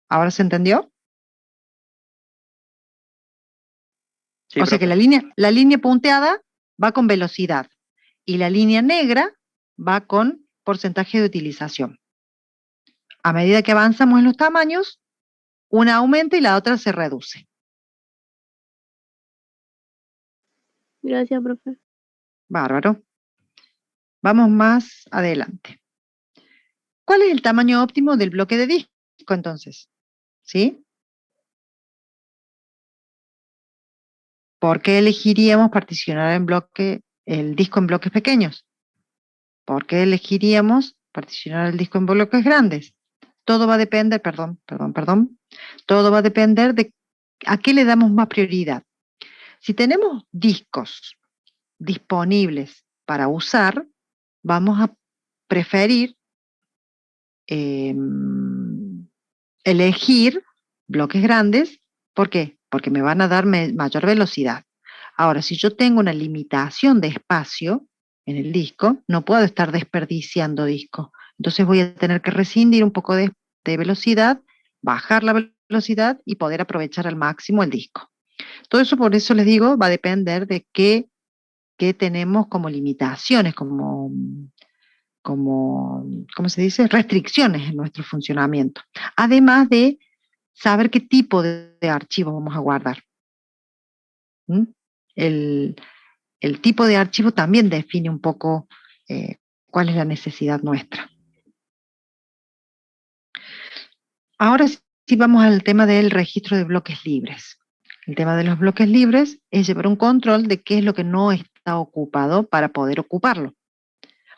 ¿Ahora se entendió? Sí, O sea que profe. la línea punteada va con velocidad y la línea negra va con porcentaje de utilización. A medida que avanzamos en los tamaños, una aumenta y la otra se reduce. Gracias, profe. Bárbaro. Vamos más adelante. ¿Cuál es el tamaño óptimo del bloque de disco entonces? ¿Sí? ¿Por qué elegiríamos particionar el disco en bloques pequeños? ¿Por qué elegiríamos particionar el disco en bloques grandes? Todo va a depender, todo va a depender de a qué le damos más prioridad. Si tenemos discos disponibles para usar, vamos a preferir elegir bloques grandes. ¿Por qué? Porque me van a dar mayor velocidad. Ahora, si yo tengo una limitación de espacio en el disco, no puedo estar desperdiciando disco. Entonces voy a tener que rescindir un poco de velocidad, bajar la velocidad y poder aprovechar al máximo el disco. Todo eso, por eso les digo, va a depender de qué tenemos como limitaciones, como, ¿cómo se dice? Restricciones en nuestro funcionamiento. Además de saber qué tipo de archivo vamos a guardar. ¿Mm? El tipo de archivo también define un poco cuál es la necesidad nuestra. Ahora sí vamos al tema del registro de bloques libres. El tema de los bloques libres es llevar un control de qué es lo que no está ocupado para poder ocuparlo.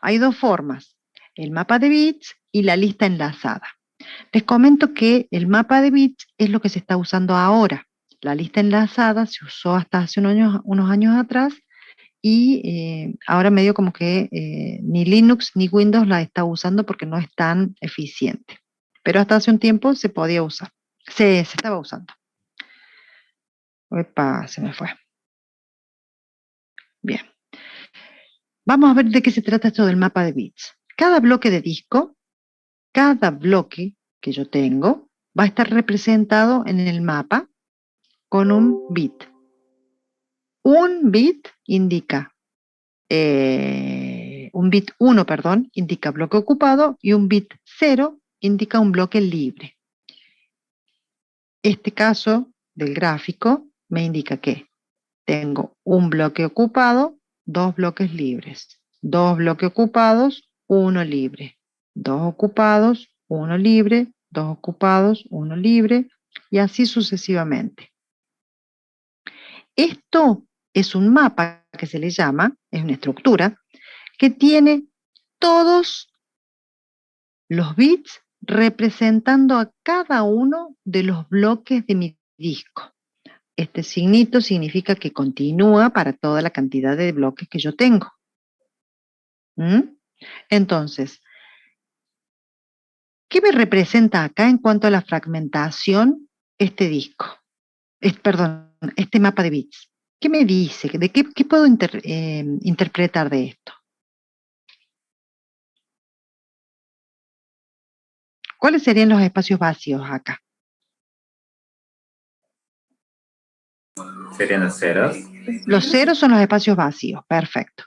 Hay dos formas, el mapa de bits y la lista enlazada. Les comento que el mapa de bits es lo que se está usando ahora. La lista enlazada se usó hasta hace unos años atrás y ahora medio como que ni Linux ni Windows la está usando porque no es tan eficiente. Pero hasta hace un tiempo se podía usar, se estaba usando. Epa, se me fue. Bien. Vamos a ver de qué se trata esto del mapa de bits. Cada bloque de disco, cada bloque que yo tengo, va a estar representado en el mapa con un bit. Un bit indica, un bit 1, perdón, indica bloque ocupado y un bit 0 indica un bloque libre. Este caso del gráfico me indica que tengo un bloque ocupado, dos bloques libres, dos bloques ocupados, uno libre, dos ocupados, uno libre, dos ocupados, uno libre, y así sucesivamente. Esto es un mapa que se le llama, es una estructura, que tiene todos los bits representando a cada uno de los bloques de mi disco. Este signito significa que continúa para toda la cantidad de bloques que yo tengo. Entonces, ¿qué me representa acá en cuanto a la fragmentación este disco? Perdón, este mapa de bits. ¿Qué me dice? ¿De qué puedo interpretar de esto? ¿Cuáles serían los espacios vacíos acá? Serían los ceros. Los ceros son los espacios vacíos, perfecto.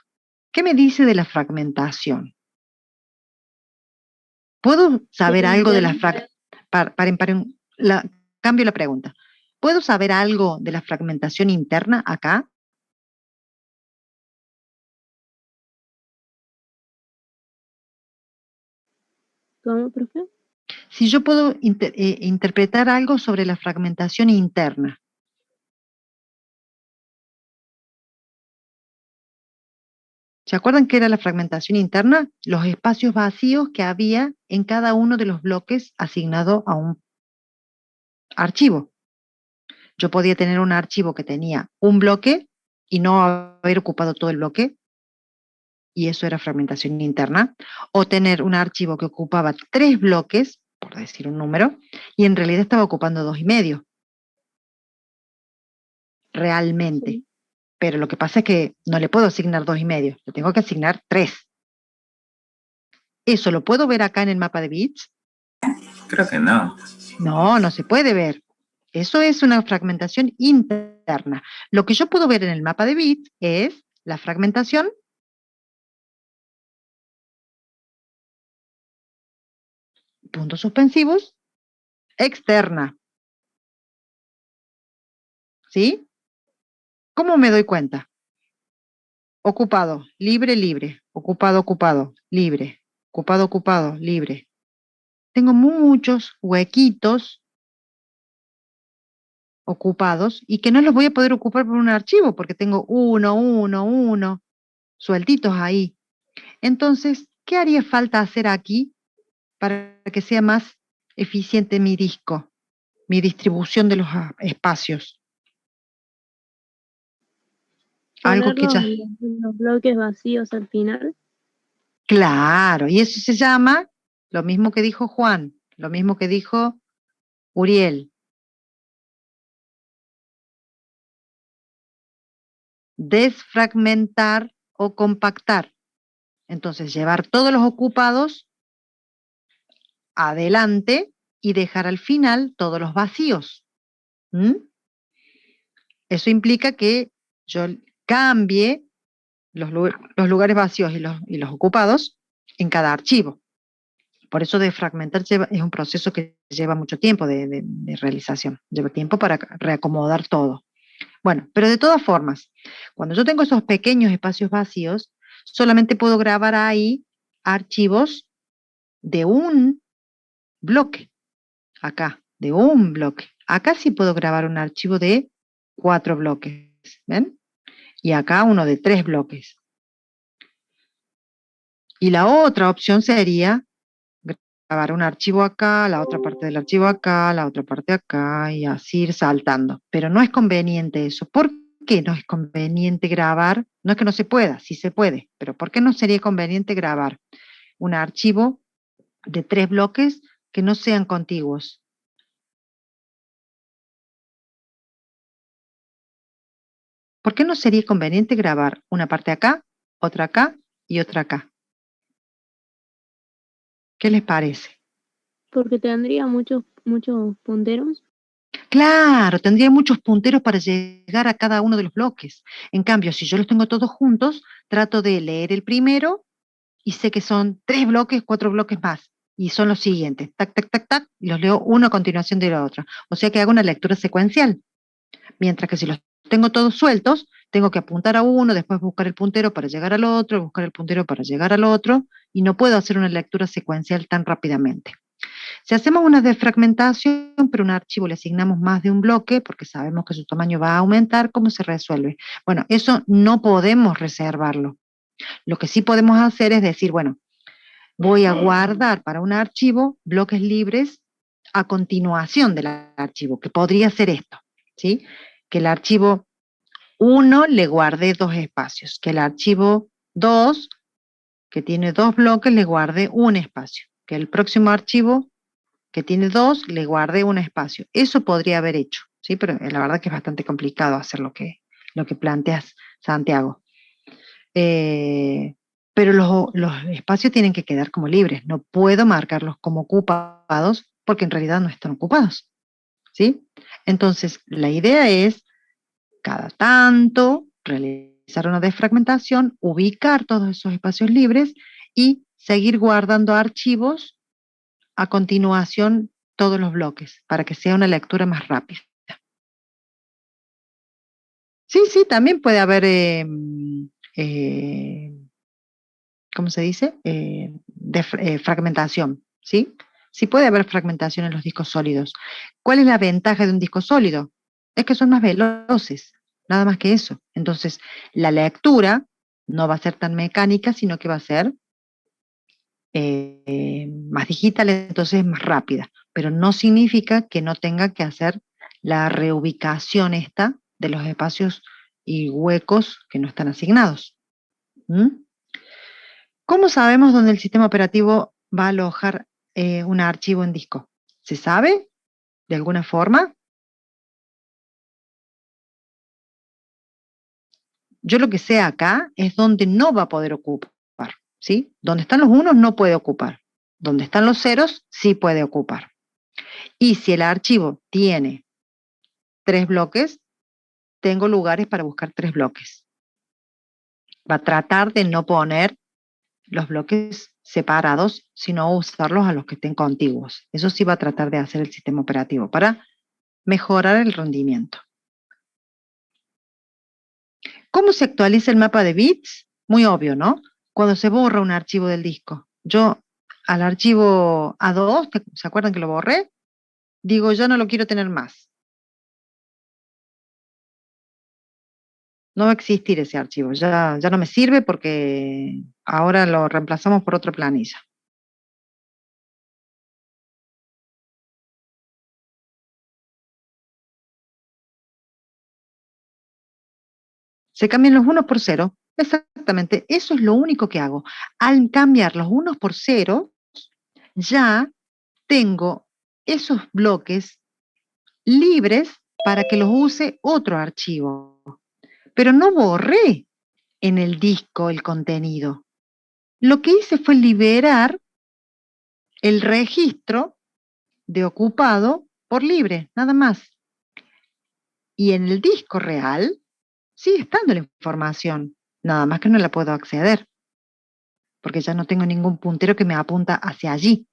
¿Qué me dice de la fragmentación? ¿Puedo saber algo de la fragmentación? Cambio la pregunta. ¿Puedo saber algo de la fragmentación interna acá? ¿Cómo, profe? si yo puedo interpretar algo sobre la fragmentación interna. ¿Se acuerdan qué era la fragmentación interna? Los espacios vacíos que había en cada uno de los bloques asignado a un archivo. Yo podía tener un archivo que tenía un bloque y no haber ocupado todo el bloque, y eso era fragmentación interna, o tener un archivo que ocupaba 3 bloques, por decir un número, y en realidad estaba ocupando 2,5. Realmente. Sí. Pero lo que pasa es que no le puedo asignar 2,5, le tengo que asignar 3. ¿Eso lo puedo ver acá en el mapa de bits? Creo que no. No, no se puede ver. Eso es una fragmentación interna. Lo que yo puedo ver en el mapa de bits es la fragmentación puntos suspensivos externa. ¿Sí? ¿Cómo me doy cuenta? Ocupado, libre, libre. Ocupado, ocupado, libre. Ocupado, ocupado, libre. Tengo muchos huequitos ocupados y que no los voy a poder ocupar por un archivo porque tengo uno, sueltitos ahí. Entonces, ¿qué haría falta hacer aquí para que sea más eficiente mi disco, mi distribución de los espacios? Algo que Ponerlos ya... en los bloques vacíos al final. Claro, y eso se llama lo mismo que dijo Juan, lo mismo que dijo Uriel. Desfragmentar o compactar. Entonces, llevar todos los ocupados adelante y dejar al final todos los vacíos. ¿Mm? Eso implica que yo cambie los lugares vacíos y los ocupados en cada archivo. Por eso desfragmentar es un proceso que lleva mucho tiempo de realización. Lleva tiempo para reacomodar todo. Bueno, pero de todas formas, cuando yo tengo esos pequeños espacios vacíos, solamente puedo grabar ahí archivos de un bloque. Acá, de un bloque. Acá sí puedo grabar un archivo de 4 bloques. ¿Ven? Y acá uno de 3 bloques. Y la otra opción sería grabar un archivo acá, la otra parte del archivo acá, la otra parte acá, y así ir saltando. Pero no es conveniente eso. ¿Por qué no es conveniente grabar? No es que no se pueda, sí se puede, pero ¿por qué no sería conveniente grabar un archivo de 3 bloques que no sean contiguos? ¿Por qué no sería conveniente grabar una parte acá y otra acá? ¿Qué les parece? Porque tendría muchos punteros. Claro, tendría muchos punteros para llegar a cada uno de los bloques. En cambio, si yo los tengo todos juntos, trato de leer el primero y sé que son 3 bloques, 4 bloques más. Y son los siguientes. Tac, tac, tac, tac. Y los leo uno a continuación de la otra. O sea que hago una lectura secuencial. Mientras que si los tengo todos sueltos, tengo que apuntar a uno, después buscar el puntero para llegar al otro, buscar el puntero para llegar al otro, y no puedo hacer una lectura secuencial tan rápidamente. Si hacemos una desfragmentación, pero a un archivo le asignamos más de un bloque, porque sabemos que su tamaño va a aumentar, ¿cómo se resuelve? Bueno, eso no podemos reservarlo. Lo que sí podemos hacer es decir, bueno, voy a guardar para un archivo bloques libres a continuación del archivo, que podría ser esto, ¿sí? Que el archivo 1 le guarde 2 espacios, que el archivo 2, que tiene 2 bloques, le guarde un espacio, que el próximo archivo, que tiene 2, le guarde un espacio. Eso podría haber hecho, ¿sí? Pero la verdad que es bastante complicado hacer lo que planteas, Santiago. Pero los espacios tienen que quedar como libres, no puedo marcarlos como ocupados porque en realidad no están ocupados, ¿sí? Entonces, la idea es cada tanto realizar una desfragmentación, ubicar todos esos espacios libres y seguir guardando archivos a continuación todos los bloques para que sea una lectura más rápida. Sí, también puede haber, ¿cómo se dice? Fragmentación, ¿sí? Sí puede haber fragmentación en los discos sólidos. ¿Cuál es la ventaja de un disco sólido? Es que son más veloces, nada más que eso. Entonces, la lectura no va a ser tan mecánica, sino que va a ser más digital, entonces más rápida. Pero no significa que no tenga que hacer la reubicación esta de los espacios y huecos que no están asignados. ¿Mm? ¿Cómo sabemos dónde el sistema operativo va a alojar un archivo en disco? ¿Se sabe de alguna forma? Yo lo que sé acá es donde no va a poder ocupar, ¿sí? Donde están los unos no puede ocupar. Donde están los ceros sí puede ocupar. Y si el archivo tiene 3 bloques, tengo lugares para buscar 3 bloques. Va a tratar de no poner los bloques separados, sino usarlos a los que estén contiguos. Eso sí va a tratar de hacer el sistema operativo para mejorar el rendimiento. ¿Cómo se actualiza el mapa de bits? Muy obvio, ¿no? Cuando se borra un archivo del disco. Yo al archivo A2, ¿se acuerdan que lo borré? Digo, ya no lo quiero tener más. No va a existir ese archivo, ya no me sirve porque ahora lo reemplazamos por otra planilla. Se cambian los unos por cero. Exactamente, eso es lo único que hago. Al cambiar los unos por cero, ya tengo esos bloques libres para que los use otro archivo. Pero no borré en el disco el contenido. Lo que hice fue liberar el registro de ocupado por libre, nada más. Y en el disco real sigue estando la información, nada más que no la puedo acceder, porque ya no tengo ningún puntero que me apunta hacia allí.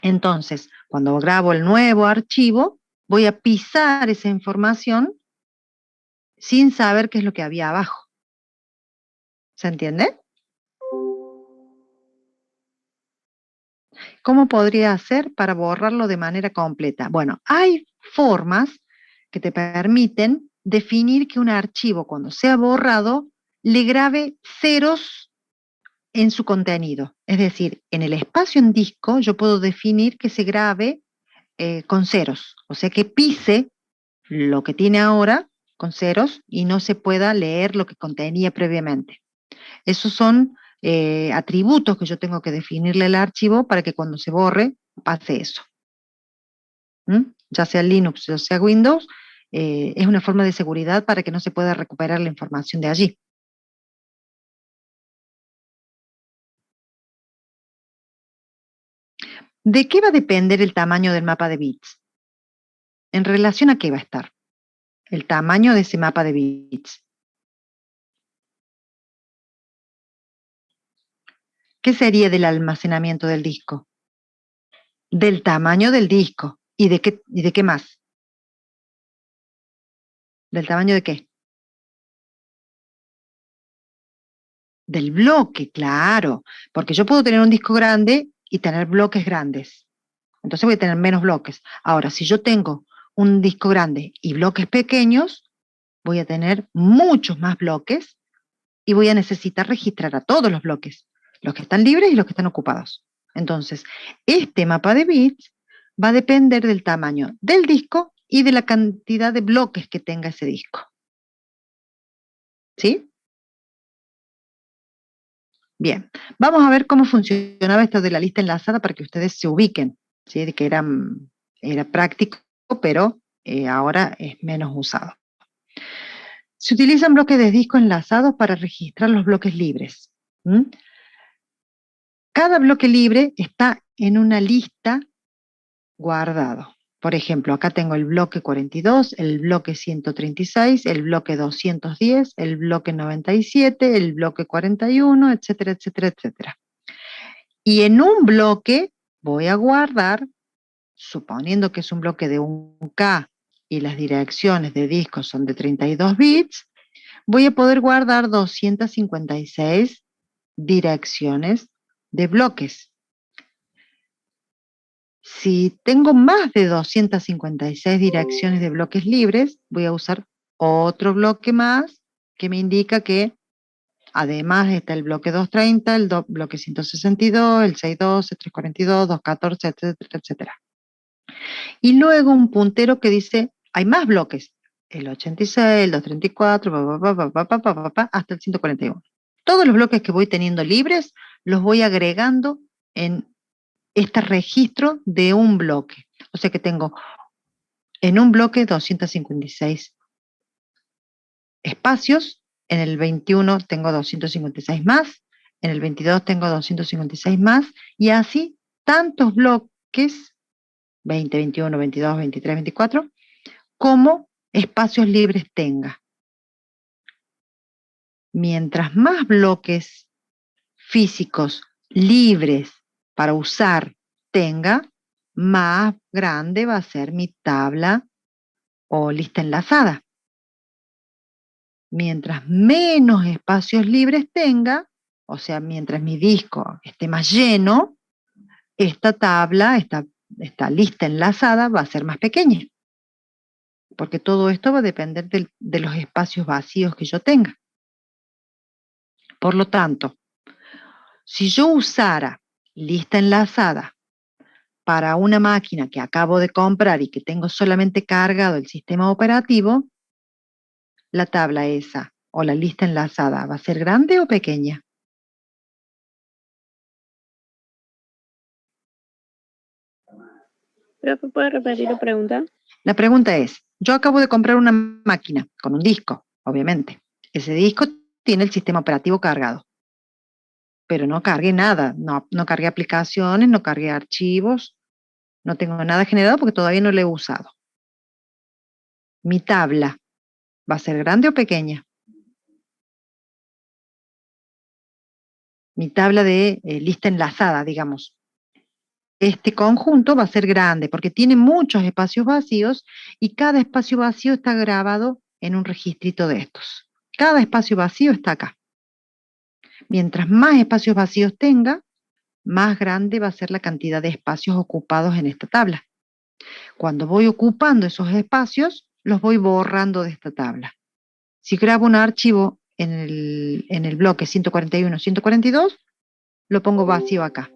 Entonces, cuando grabo el nuevo archivo, voy a pisar esa información sin saber qué es lo que había abajo. ¿Se entiende? ¿Cómo podría hacer para borrarlo de manera completa? Bueno, hay formas que te permiten definir que un archivo, cuando sea borrado, le grabe ceros en su contenido. Es decir, en el espacio en disco yo puedo definir que se grabe con ceros, o sea que pise lo que tiene ahora con ceros y no se pueda leer lo que contenía previamente. Esos son atributos que yo tengo que definirle al archivo para que cuando se borre pase eso. Ya sea Linux, ya sea Windows, es una forma de seguridad para que no se pueda recuperar la información de allí. ¿De qué va a depender el tamaño del mapa de bits? ¿En relación a qué va a estar el tamaño de ese mapa de bits? ¿Qué sería del almacenamiento del disco? Del tamaño del disco. ¿Y de qué más? ¿Del tamaño de qué? Del bloque, claro. Porque yo puedo tener un disco grande y tener bloques grandes. Entonces voy a tener menos bloques. Ahora, si yo tengo un disco grande y bloques pequeños, voy a tener muchos más bloques y voy a necesitar registrar a todos los bloques, los que están libres y los que están ocupados. Entonces, este mapa de bits va a depender del tamaño del disco y de la cantidad de bloques que tenga ese disco. ¿Sí? Bien, vamos a ver cómo funcionaba esto de la lista enlazada para que ustedes se ubiquen, ¿sí? De que era práctico, pero ahora es menos usado. Se utilizan bloques de disco enlazados para registrar los bloques libres. Cada bloque libre está en una lista guardado. Por ejemplo, acá tengo el bloque 42, el bloque 136, el bloque 210, el bloque 97, el bloque 41, etcétera, etcétera, etcétera. Y en un bloque voy a guardar, suponiendo que es un bloque de 1K y las direcciones de discos son de 32 bits, voy a poder guardar 256 direcciones de bloques. Si tengo más de 256 direcciones de bloques libres, voy a usar otro bloque más que me indica que además está el bloque 230, el bloque 162, el 612, 342, 214, etcétera, etcétera. Y luego un puntero que dice, hay más bloques, el 86, el 234, hasta el 141. Todos los bloques que voy teniendo libres los voy agregando en este registro de un bloque. O sea que tengo en un bloque 256 espacios, en el 21 tengo 256 más, en el 22 tengo 256 más, y así tantos bloques, 20, 21, 22, 23, 24, como espacios libres tenga. Mientras más bloques físicos libres para usar tenga, más grande va a ser mi tabla o lista enlazada. Mientras menos espacios libres tenga, o sea, mientras mi disco esté más lleno, esta tabla, esta lista enlazada va a ser más pequeña. Porque todo esto va a depender de los espacios vacíos que yo tenga. Por lo tanto, si yo usara lista enlazada para una máquina que acabo de comprar y que tengo solamente cargado el sistema operativo, la tabla esa o la lista enlazada va a ser grande o pequeña. ¿Profe, puede repetir la pregunta? La pregunta es, yo acabo de comprar una máquina con un disco, obviamente. Ese disco tiene el sistema operativo cargado, pero no cargué nada, no cargué aplicaciones, no cargué archivos, no tengo nada generado porque todavía no lo he usado. Mi tabla va a ser grande o pequeña. Mi tabla de lista enlazada, digamos. Este conjunto va a ser grande porque tiene muchos espacios vacíos y cada espacio vacío está grabado en un registrito de estos. Cada espacio vacío está acá. Mientras más espacios vacíos tenga, más grande va a ser la cantidad de espacios ocupados en esta tabla. Cuando voy ocupando esos espacios, los voy borrando de esta tabla. Si grabo un archivo en el bloque 141, 142, lo pongo vacío acá.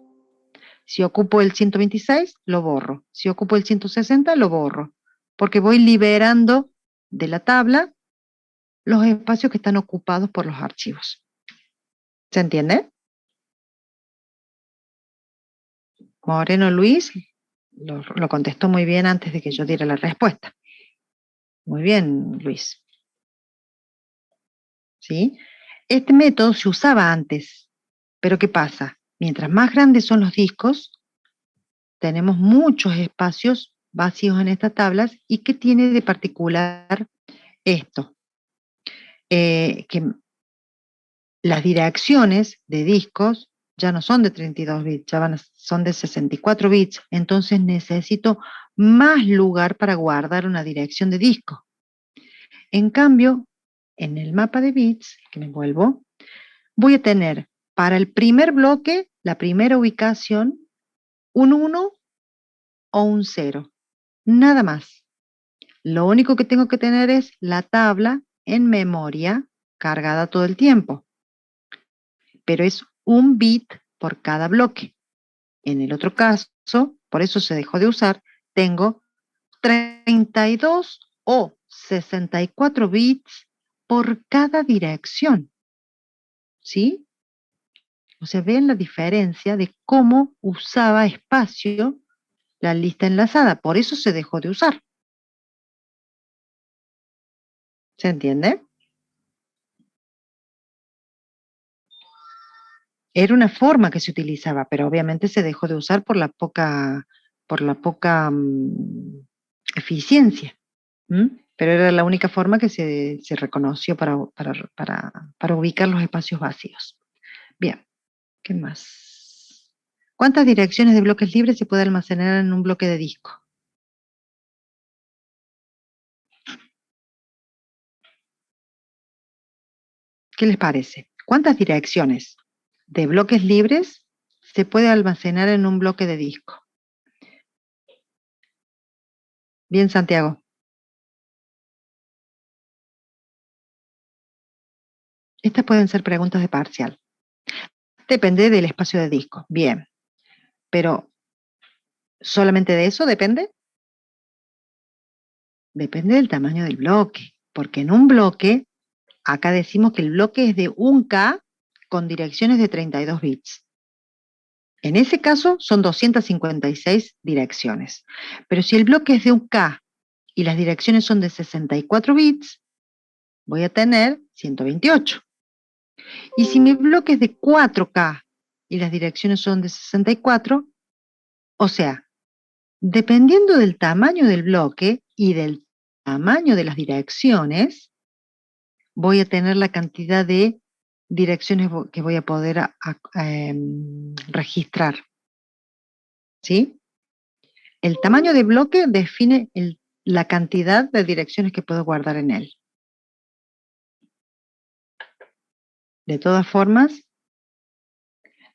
Si ocupo el 126, lo borro. Si ocupo el 160, lo borro. Porque voy liberando de la tabla los espacios que están ocupados por los archivos. ¿Se entiende? Moreno Luis lo contestó muy bien antes de que yo diera la respuesta. Muy bien, Luis. ¿Sí? Este método se usaba antes, pero ¿qué pasa? Mientras más grandes son los discos, tenemos muchos espacios vacíos en estas tablas. ¿Y qué tiene de particular esto? Que las direcciones de discos ya no son de 32 bits, son de 64 bits, entonces necesito más lugar para guardar una dirección de disco. En cambio, en el mapa de bits, que me vuelvo, voy a tener para el primer bloque, la primera ubicación, un 1 o un 0, nada más. Lo único que tengo que tener es la tabla en memoria cargada todo el tiempo, pero es un bit por cada bloque. En el otro caso, por eso se dejó de usar, tengo 32 o 64 bits por cada dirección. ¿Sí? O sea, ven la diferencia de cómo usaba espacio la lista enlazada. Por eso se dejó de usar. ¿Se entiende? Era una forma que se utilizaba, pero obviamente se dejó de usar por la poca eficiencia. Pero era la única forma que se reconoció para ubicar los espacios vacíos. Bien, ¿qué más? ¿Cuántas direcciones de bloques libres se puede almacenar en un bloque de disco? ¿Qué les parece? ¿Cuántas direcciones de bloques libres se puede almacenar en un bloque de disco? Bien, Santiago. Estas pueden ser preguntas de parcial. Depende del espacio de disco. Bien. Pero, ¿solamente de eso depende? Depende del tamaño del bloque. Porque en un bloque, acá decimos que el bloque es de 1K con direcciones de 32 bits. En ese caso son 256 direcciones. Pero si el bloque es de 1K y las direcciones son de 64 bits, voy a tener 128. Y si mi bloque es de 4K y las direcciones son de 64, o sea, dependiendo del tamaño del bloque y del tamaño de las direcciones, voy a tener la cantidad de direcciones que voy a poder registrar. ¿Sí? El tamaño de bloque define la cantidad de direcciones que puedo guardar en él. De todas formas,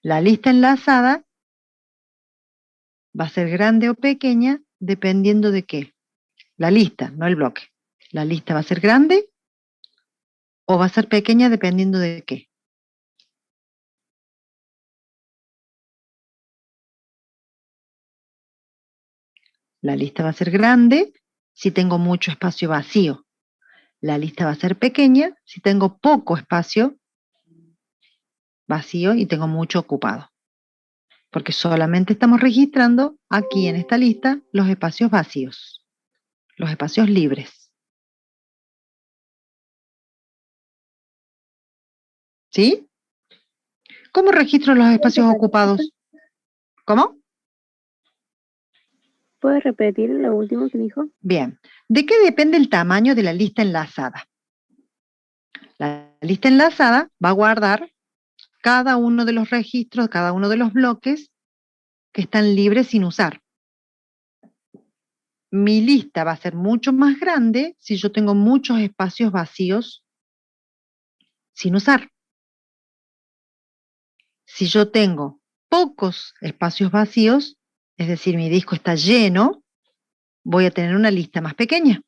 la lista enlazada va a ser grande o pequeña dependiendo de qué. La lista, no el bloque. La lista va a ser grande o va a ser pequeña dependiendo de qué. La lista va a ser grande si tengo mucho espacio vacío. La lista va a ser pequeña si tengo poco espacio vacío y tengo mucho ocupado. Porque solamente estamos registrando aquí en esta lista los espacios vacíos, los espacios libres. ¿Sí? ¿Cómo registro los espacios ocupados? ¿Cómo? ¿Puede repetir lo último que dijo? Bien. ¿De qué depende el tamaño de la lista enlazada? La lista enlazada va a guardar cada uno de los registros, cada uno de los bloques que están libres sin usar. Mi lista va a ser mucho más grande si yo tengo muchos espacios vacíos sin usar. Si yo tengo pocos espacios vacíos, es decir, mi disco está lleno, voy a tener una lista más pequeña.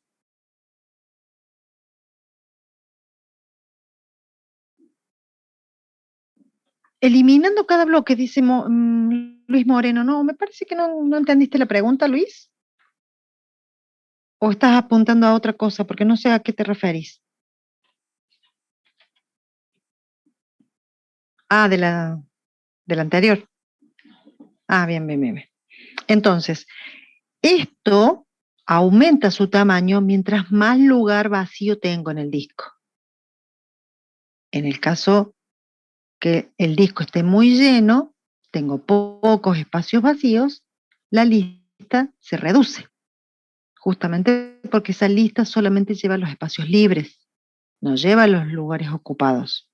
Eliminando cada bloque, dice Luis Moreno. No, me parece que no entendiste la pregunta, Luis. ¿O estás apuntando a otra cosa? Porque no sé a qué te referís. Ah, de la anterior. Ah, bien. Entonces, esto aumenta su tamaño mientras más lugar vacío tengo en el disco. En el caso que el disco esté muy lleno, tengo pocos espacios vacíos, la lista se reduce. Justamente porque esa lista solamente lleva los espacios libres, no lleva los lugares ocupados.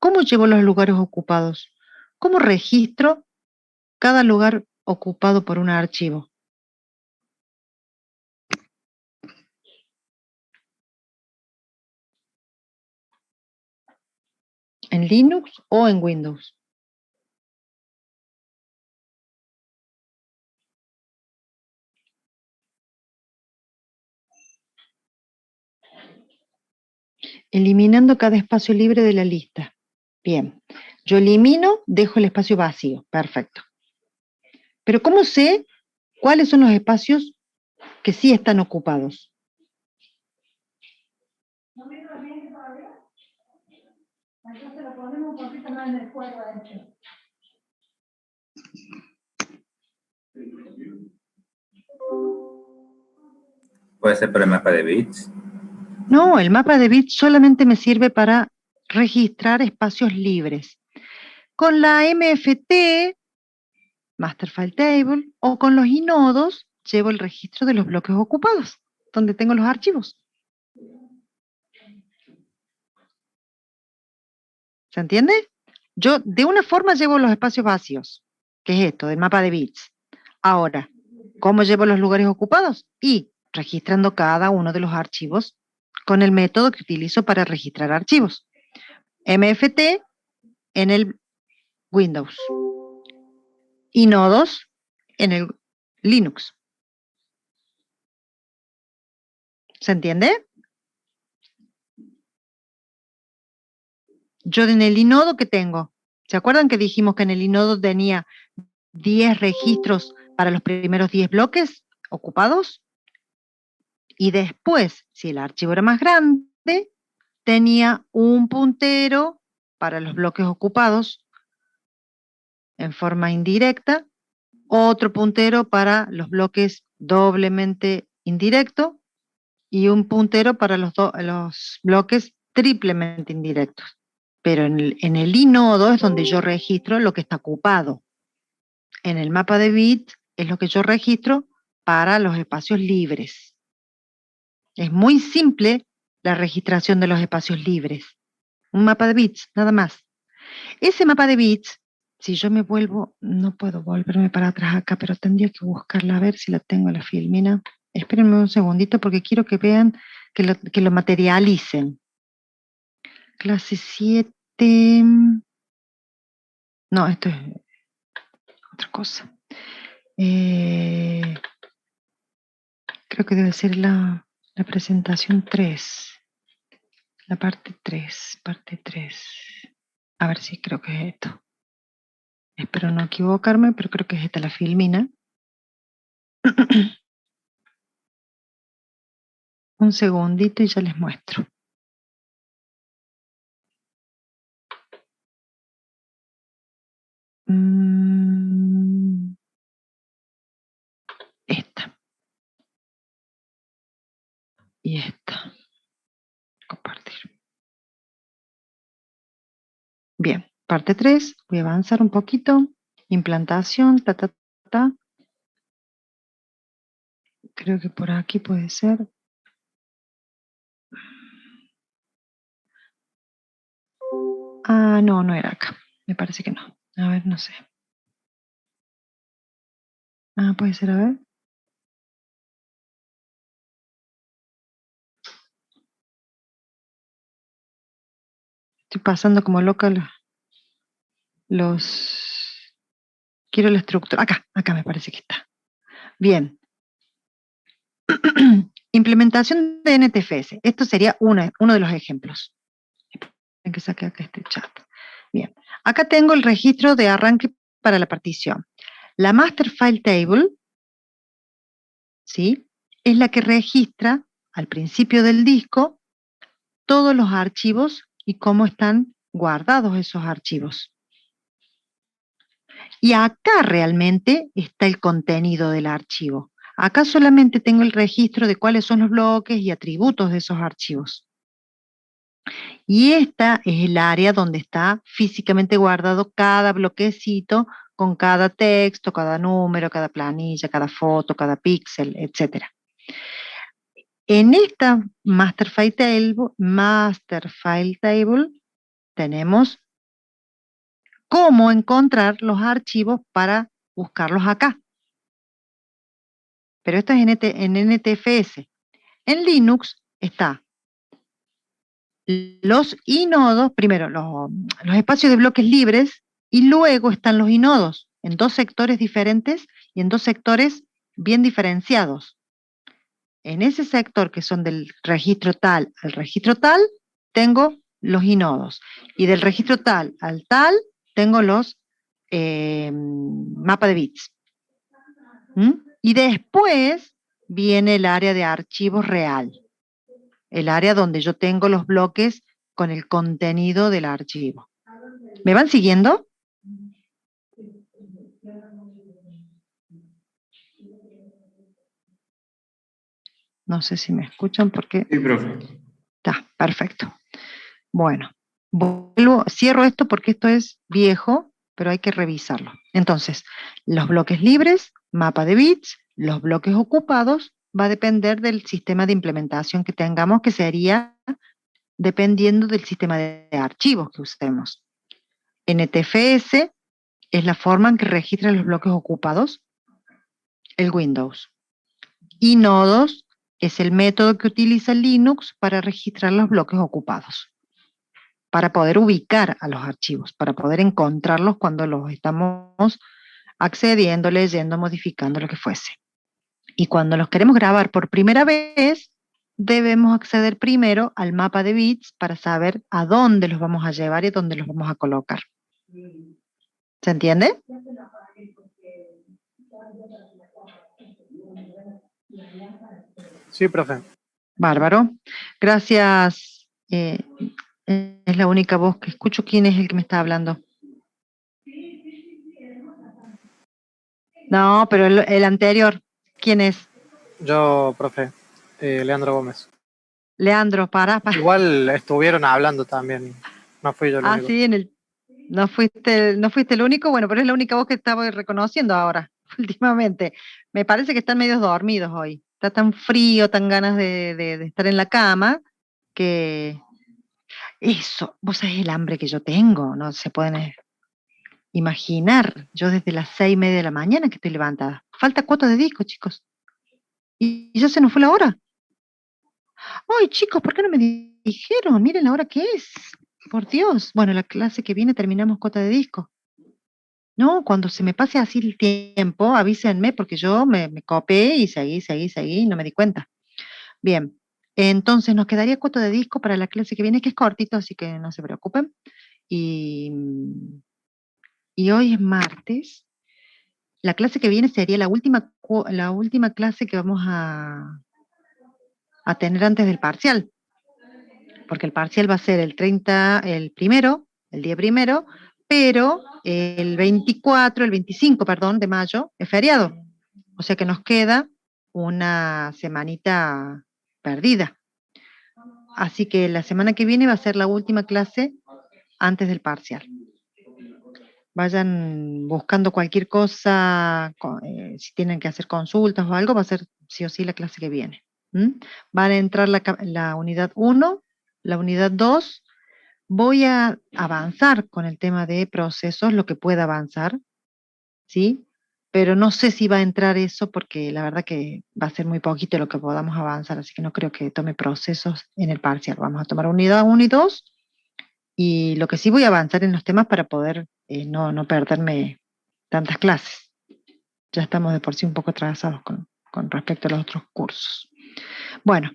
¿Cómo llevo los lugares ocupados? ¿Cómo registro cada lugar ocupado por un archivo? ¿En Linux o en Windows? Eliminando cada espacio libre de la lista. Bien, yo elimino, dejo el espacio vacío. Perfecto. Pero ¿cómo sé cuáles son los espacios que sí están ocupados? Puede ser por el mapa de bits. No, el mapa de bits solamente me sirve para registrar espacios libres. Con la MFT, Master File Table, o con los inodos, llevo el registro de los bloques ocupados, donde tengo los archivos. ¿Se entiende? Yo de una forma llevo los espacios vacíos, que es esto, del mapa de bits. Ahora, ¿cómo llevo los lugares ocupados? Y registrando cada uno de los archivos con el método que utilizo para registrar archivos. MFT en el Windows. Inodos en el Linux. ¿Se entiende? Yo en el inodo, ¿qué tengo? ¿Se acuerdan que dijimos que en el inodo tenía 10 registros para los primeros 10 bloques ocupados? Y después, si el archivo era más grande, tenía un puntero para los bloques ocupados en forma indirecta, otro puntero para los bloques doblemente indirecto y un puntero para los bloques triplemente indirectos. Pero en el inodo es donde yo registro lo que está ocupado. En el mapa de bits es lo que yo registro para los espacios libres. Es muy simple la registración de los espacios libres. Un mapa de bits, nada más. Ese mapa de bits, si yo me vuelvo, no puedo volverme para atrás acá, pero tendría que buscarla a ver si la tengo en la filmina. Espérenme un segundito porque quiero que vean, que lo materialicen. Clase 7. No, esto es otra cosa. Creo que debe ser la presentación 3. La parte 3. A ver si creo que es esto. Espero no equivocarme, pero creo que es esta la filmina. Un segundito y ya les muestro. Esta. Y esta. Compartir. Bien, parte 3. Voy a avanzar un poquito. Implantación, Creo que por aquí puede ser. Ah, no, no era acá. Me parece que no. A ver, no sé. Ah, puede ser, a ver. Estoy pasando como loca Quiero la estructura. Acá me parece que está. Bien. Implementación de NTFS. Esto sería uno de los ejemplos. Tengo que sacar acá este chat. Bien. Acá tengo el registro de arranque para la partición. La Master File Table, ¿sí?, es la que registra al principio del disco todos los archivos y cómo están guardados esos archivos. Y acá realmente está el contenido del archivo. Acá solamente tengo el registro de cuáles son los bloques y atributos de esos archivos. Y esta es el área donde está físicamente guardado cada bloquecito con cada texto, cada número, cada planilla, cada foto, cada píxel, etc. En esta Master File Table tenemos cómo encontrar los archivos para buscarlos acá. Pero esto es en NTFS. En Linux está los inodos, primero los espacios de bloques libres, y luego están los inodos, en 2 sectores diferentes y en 2 sectores bien diferenciados. En ese sector que son del registro tal al registro tal, tengo los inodos. Y del registro tal al tal, tengo los mapas de bits. Y después viene el área de archivos real. El área donde yo tengo los bloques con el contenido del archivo. ¿Me van siguiendo? No sé si me escuchan porque... Sí, profe. Está, perfecto. Bueno, cierro esto porque esto es viejo, pero hay que revisarlo. Entonces, los bloques libres, mapa de bits, los bloques ocupados, va a depender del sistema de implementación que tengamos, que sería dependiendo del sistema de archivos que usemos. NTFS es la forma en que registra los bloques ocupados, el Windows. Y nodos es el método que utiliza Linux para registrar los bloques ocupados, para poder ubicar a los archivos, para poder encontrarlos cuando los estamos accediendo, leyendo, modificando, lo que fuese. Y cuando los queremos grabar por primera vez, debemos acceder primero al mapa de bits para saber a dónde los vamos a llevar y dónde los vamos a colocar. ¿Se entiende? Sí, profe. Bárbaro. Gracias. Es la única voz que escucho. ¿Quién es el que me está hablando? No, pero el anterior, ¿quién es? Yo, profe. Leandro Gómez. Leandro, para. Igual estuvieron hablando también. No fui yo el único. Sí, no fuiste el único, bueno, pero es la única voz que estaba reconociendo ahora, últimamente. Me parece que están medio dormidos hoy. Está tan frío, tan ganas de estar en la cama, que eso, vos sabés el hambre que yo tengo, no se pueden imaginar. Yo desde las 6:30 de la mañana que estoy levantada. Falta cuota de disco, chicos. Y ya se nos fue la hora. Ay, chicos, ¿por qué no me dijeron? Miren la hora que es. Por Dios. Bueno, la clase que viene terminamos cuota de disco. No, cuando se me pase así el tiempo, avísenme porque yo me copé y seguí, y no me di cuenta. Bien, entonces nos quedaría cuota de disco para la clase que viene, que es cortito, así que no se preocupen. Y hoy es martes. La clase que viene sería la última clase que vamos a tener antes del parcial. Porque el parcial va a ser el día primero, pero el 25, de mayo, es feriado. O sea que nos queda una semanita perdida. Así que la semana que viene va a ser la última clase antes del parcial. Vayan buscando cualquier cosa, si tienen que hacer consultas o algo, va a ser sí o sí la clase que viene. Van a entrar la unidad 1, la unidad 2. Voy a avanzar con el tema de procesos, lo que pueda avanzar, ¿sí? Pero no sé si va a entrar eso porque la verdad que va a ser muy poquito lo que podamos avanzar, así que no creo que tome procesos en el parcial. Vamos a tomar unidad 1 y 2, y lo que sí voy a avanzar en los temas para poder no perderme tantas clases. Ya estamos de por sí un poco atrasados con respecto a los otros cursos. Bueno,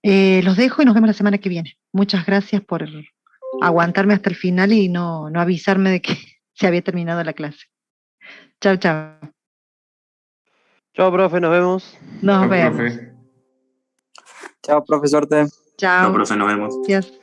los dejo y nos vemos la semana que viene. Muchas gracias por aguantarme hasta el final y no avisarme de que se había terminado la clase. Chao, chao. Chao, profe, nos vemos. Nos Chao, vemos. profe. Chao, profesor. No, Chao. profe, nos vemos. Gracias.